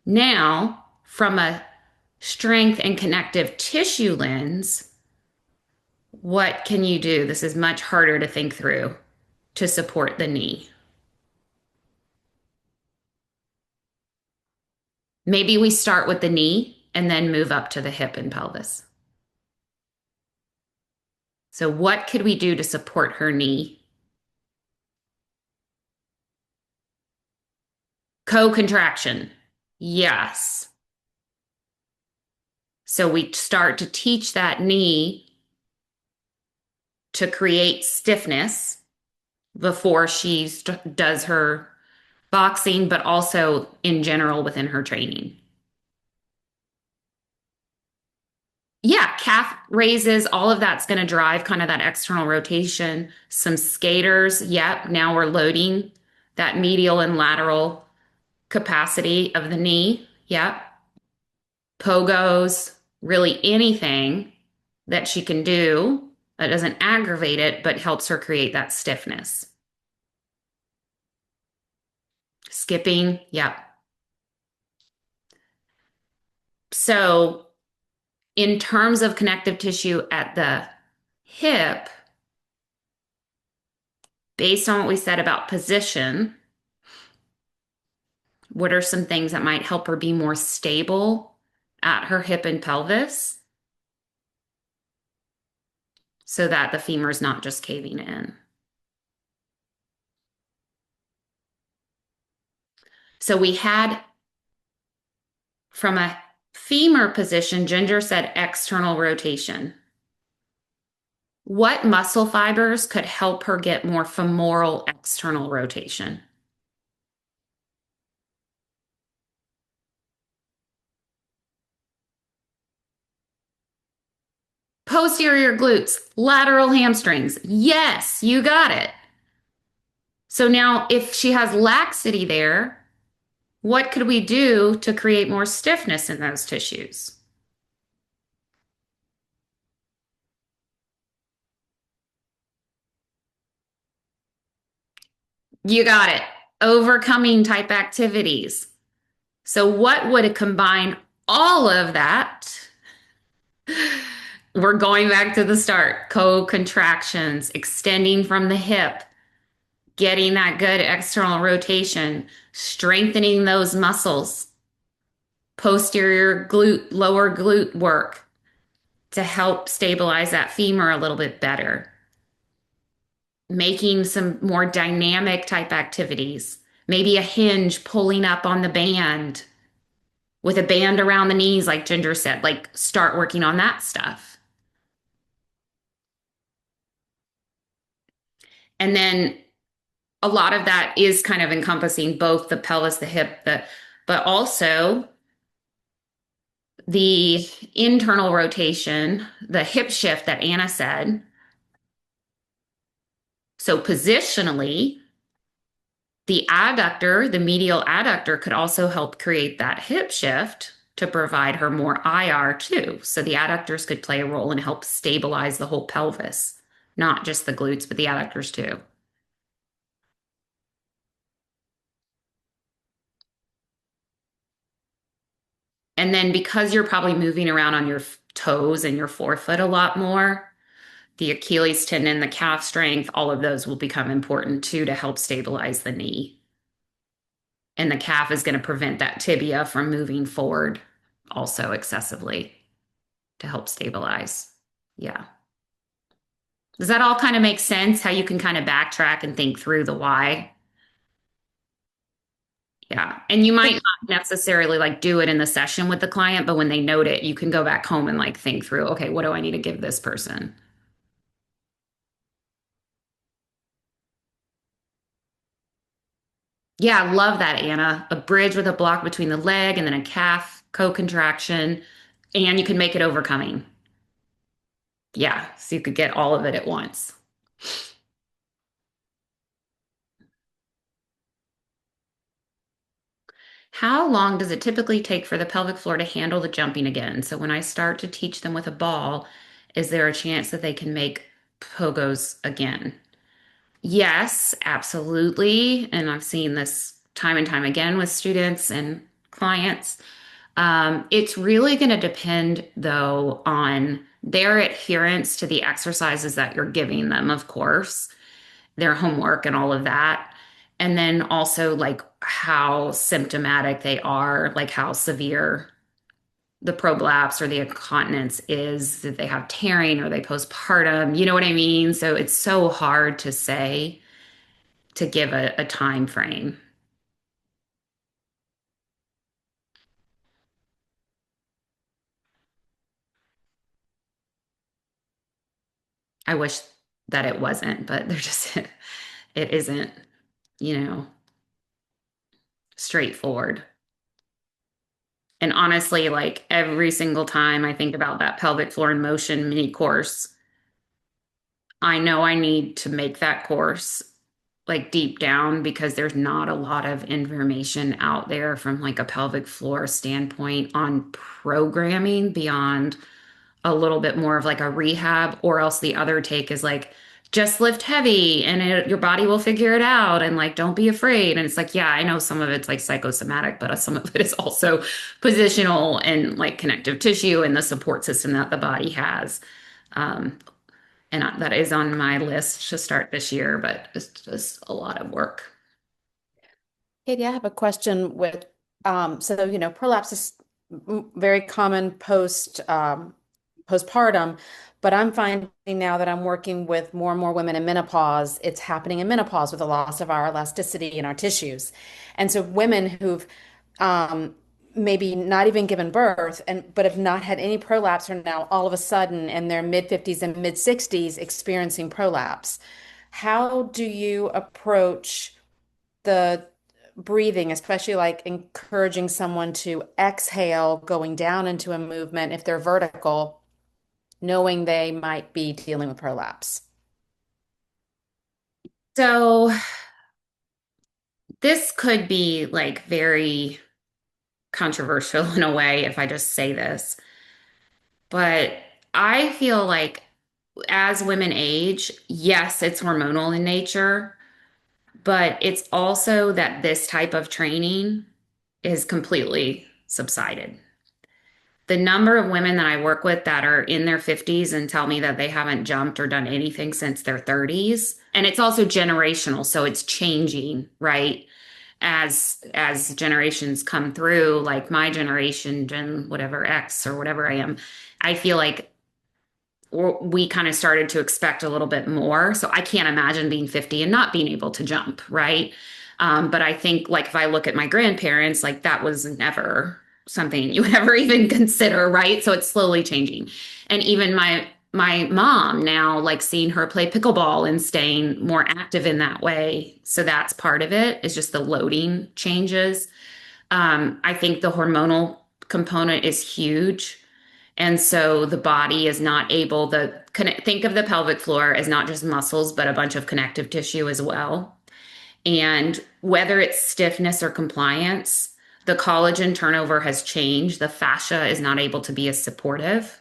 Now, from a strength and connective tissue lens, what can you do? This is much harder to think through to support the knee. Maybe we start with the knee and then move up to the hip and pelvis. So what could we do to support her knee? Co-contraction. Yes. So we start to teach that knee to create stiffness before she does her boxing, but also in general within her training. Yeah, calf raises, all of that's going to drive kind of that external rotation. Some skaters, yep, now we're loading that medial and lateral capacity of the knee. Yep. Pogos, really anything that she can do that doesn't aggravate it, but helps her create that stiffness. Skipping, yep. So, in terms of connective tissue at the hip, based on what we said about position, what are some things that might help her be more stable at her hip and pelvis so that the femur is not just caving in? So we had, from a femur position, Ginger said external rotation. What muscle fibers could help her get more femoral external rotation? Posterior glutes, lateral hamstrings. Yes, you got it. So now if she has laxity there, what could we do to create more stiffness in those tissues? You got it. Overcoming type activities. So what would combine all of that? We're going back to the start. Co-contractions, extending from the hip, getting that good external rotation, strengthening those muscles, posterior glute, lower glute work to help stabilize that femur a little bit better. Making some more dynamic type activities, maybe a hinge pulling up on the band with a band around the knees, like Ginger said, like start working on that stuff. And then a lot of that is kind of encompassing both the pelvis, the hip, but also the internal rotation, the hip shift that Anna said. So positionally, the adductor, the medial adductor, could also help create that hip shift to provide her more IR too. So the adductors could play a role and help stabilize the whole pelvis, not just the glutes, but the adductors too. And then because you're probably moving around on your toes and your forefoot a lot more, the Achilles tendon, the calf strength, all of those will become important too to help stabilize the knee. And the calf is going to prevent that tibia from moving forward also excessively to help stabilize. Yeah. Does that all kind of make sense? How you can kind of backtrack and think through the why? Yeah. And you might not necessarily like do it in the session with the client, but when they note it, you can go back home and like think through, okay, what do I need to give this person? Yeah, I love that, Anna. A bridge with a block between the leg and then a calf co-contraction, and you can make it overcoming. Yeah, so you could get all of it at once. How long does it typically take for the pelvic floor to handle the jumping again? So when I start to teach them with a ball, is there a chance that they can make pogos again? Yes, absolutely. And I've seen this time and time again with students and clients. It's really going to depend, though, on their adherence to the exercises that you're giving them, of course, their homework and all of that. And then also, like, how symptomatic they are, like, how severe the prolapse or the incontinence is, that they have tearing or they postpartum. You know what I mean? So it's so hard to say, to give a time frame. I wish that it wasn't, but they're just, it isn't, you know, straightforward. And honestly, like every single time I think about that pelvic floor in motion mini course, I know I need to make that course like deep down, because there's not a lot of information out there from like a pelvic floor standpoint on programming beyond a little bit more of like a rehab, or else the other take is like, just lift heavy and your body will figure it out, and like don't be afraid. And it's like, yeah, I know some of it's like psychosomatic, but some of it is also positional and like connective tissue and the support system that the body has. Um, and that is on my list to start this year, but it's just a lot of work. Katie, I have a question with, so, prolapse is very common postpartum, but I'm finding now that I'm working with more and more women in menopause, it's happening in menopause with the loss of our elasticity in our tissues. And so women who've maybe not even given birth but have not had any prolapse are now all of a sudden in their mid 50s and mid 60s experiencing prolapse. How do you approach the breathing, especially like encouraging someone to exhale, going down into a movement if they're vertical, knowing they might be dealing with prolapse? So this could be like very controversial in a way if I just say this, but I feel like as women age, yes, it's hormonal in nature, but it's also that this type of training is completely subsided. The number of women that I work with that are in their 50s and tell me that they haven't jumped or done anything since their 30s. And it's also generational, so it's changing, right? As generations come through, like my generation, Gen whatever X or whatever I am, I feel like we kind of started to expect a little bit more. So I can't imagine being 50 and not being able to jump, right? But I think like if I look at my grandparents, like that was never something you would ever even consider, right? So it's slowly changing. And even my mom now, like seeing her play pickleball and staying more active in that way. So that's part of it, is just the loading changes. I think the hormonal component is huge. And so the body is not able to think of the pelvic floor as not just muscles, but a bunch of connective tissue as well. And whether it's stiffness or compliance, the collagen turnover has changed. The fascia is not able to be as supportive.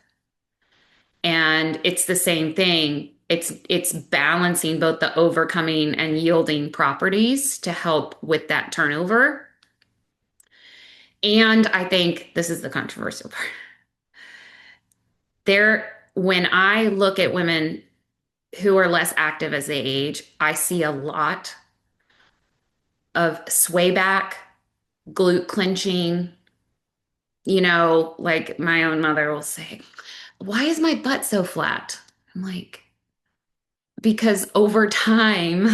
And it's the same thing. It's balancing both the overcoming and yielding properties to help with that turnover. And I think this is the controversial part. When I look at women who are less active as they age, I see a lot of sway back, glute clenching. Like my own mother will say, "Why is my butt so flat?" I'm like, because over time,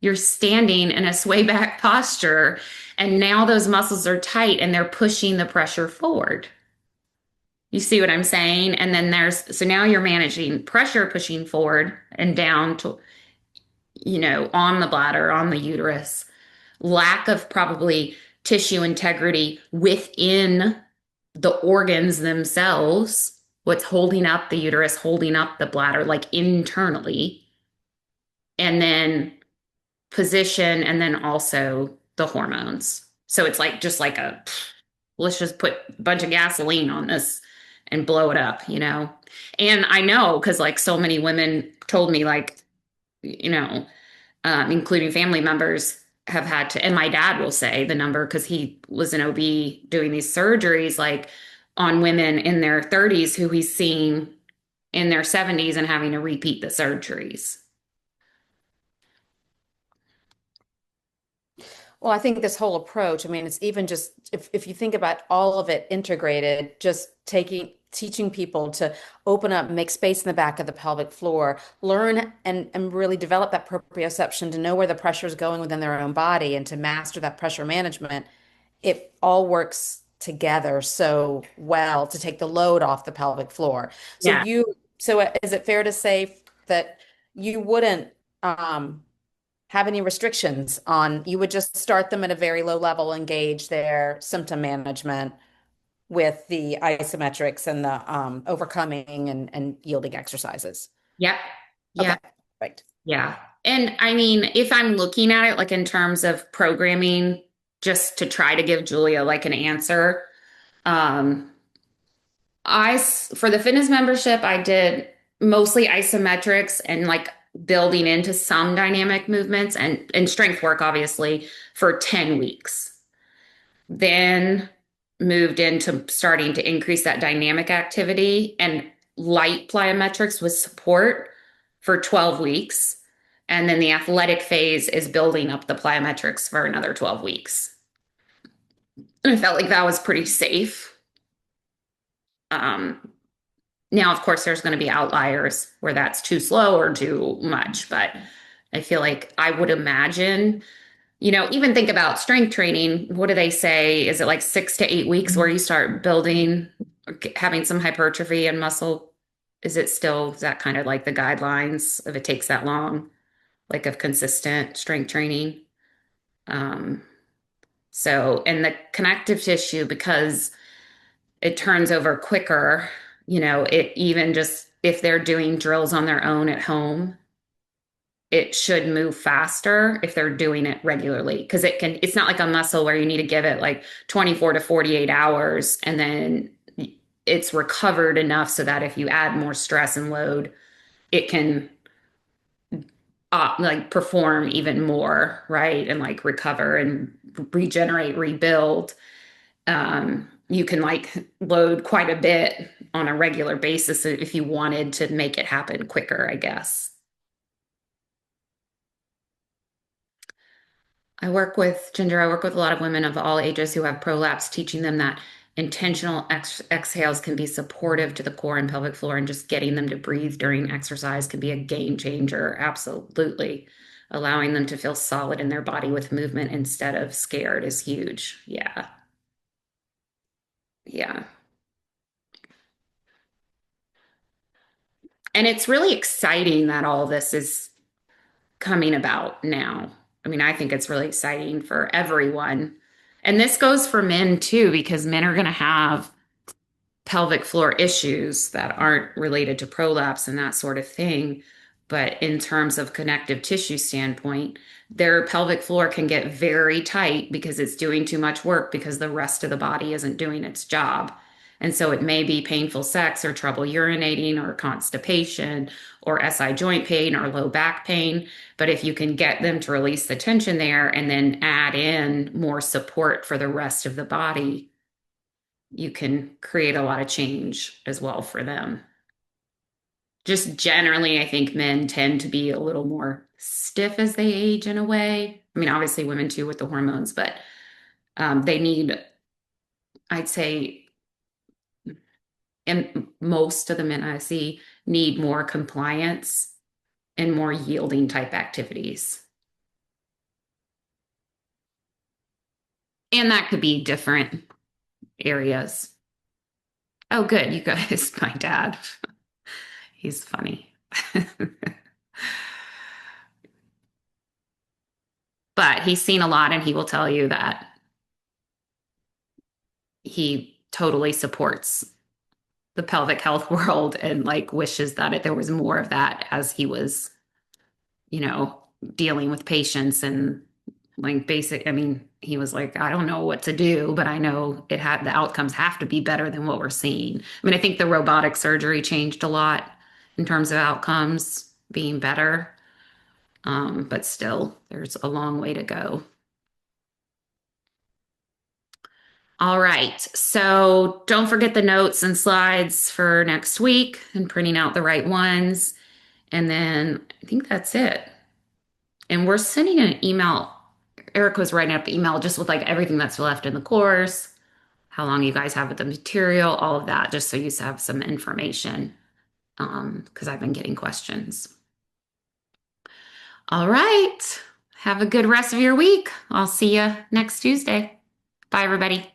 you're standing in a sway back posture, and now those muscles are tight and they're pushing the pressure forward. You see what I'm saying? And then so now you're managing pressure pushing forward and down to, on the bladder, on the uterus, lack of probably tissue integrity within the organs themselves, what's holding up the uterus, holding up the bladder, like internally, and then position, and then also the hormones. So it's like just like let's just put a bunch of gasoline on this and blow it up, And I know because like so many women told me, like, including family members, have had to, and my dad will say the number because he was an OB doing these surgeries, like on women in their 30s who he's seeing in their 70s and having to repeat the surgeries. Well, I think this whole approach, I mean, it's even just if you think about all of it integrated, just teaching people to open up, make space in the back of the pelvic floor, learn and really develop that proprioception to know where the pressure is going within their own body and to master that pressure management, it all works together so well to take the load off the pelvic floor. So Yeah. is it fair to say that you wouldn't have any restrictions on, you would just start them at a very low level, engage their symptom management with the isometrics and the overcoming and yielding exercises? Yep. Okay, Yeah. right. Yeah. And I mean, if I'm looking at it like in terms of programming, just to try to give Julia like an answer, um, for the fitness membership, I did mostly isometrics and like building into some dynamic movements and strength work, obviously, for 10 weeks. Then moved into starting to increase that dynamic activity and light plyometrics with support for 12 weeks. And then the athletic phase is building up the plyometrics for another 12 weeks. And I felt like that was pretty safe. Now, of course, there's going to be outliers where that's too slow or too much, but I feel like I would imagine, even think about strength training. What do they say? Is it like 6 to 8 weeks where you start building, having some hypertrophy and muscle? Is that kind of like the guidelines if it takes that long, like of consistent strength training? And the connective tissue, because it turns over quicker, it even just if they're doing drills on their own at home, it should move faster if they're doing it regularly because it's not like a muscle where you need to give it like 24 to 48 hours and then it's recovered enough so that if you add more stress and load, it can like perform even more, right? And like recover and regenerate, rebuild. You can like load quite a bit on a regular basis if you wanted to make it happen quicker, I guess. I work with a lot of women of all ages who have prolapse, teaching them that intentional exhales can be supportive to the core and pelvic floor, and just getting them to breathe during exercise can be a game changer. Absolutely. Allowing them to feel solid in their body with movement instead of scared is huge. Yeah. Yeah. And it's really exciting that all this is coming about now. I mean, I think it's really exciting for everyone. And this goes for men too, because men are going to have pelvic floor issues that aren't related to prolapse and that sort of thing. But in terms of connective tissue standpoint, their pelvic floor can get very tight because it's doing too much work because the rest of the body isn't doing its job. And so it may be painful sex or trouble urinating or constipation or SI joint pain or low back pain. But if you can get them to release the tension there and then add in more support for the rest of the body, you can create a lot of change as well for them. Just generally, I think men tend to be a little more stiff as they age in a way. I mean, obviously women too with the hormones, but they need, I'd say, and most of the men I see need more compliance and more yielding type activities. And that could be different areas. Oh, good. You guys, my dad. He's funny. But he's seen a lot and he will tell you that he totally supports the pelvic health world and like wishes that there was more of that as he was, dealing with patients and like I mean, he was like, I don't know what to do, but I know the outcomes have to be better than what we're seeing. I mean, I think the robotic surgery changed a lot in terms of outcomes being better. But still, there's a long way to go. All right. So don't forget the notes and slides for next week and printing out the right ones. And then I think that's it. And we're sending an email Erica was writing up the email just with like everything that's left in the course, how long you guys have with the material, all of that, just so you have some information. Because I've been getting questions. All right. Have a good rest of your week. I'll see you next Tuesday. Bye, everybody.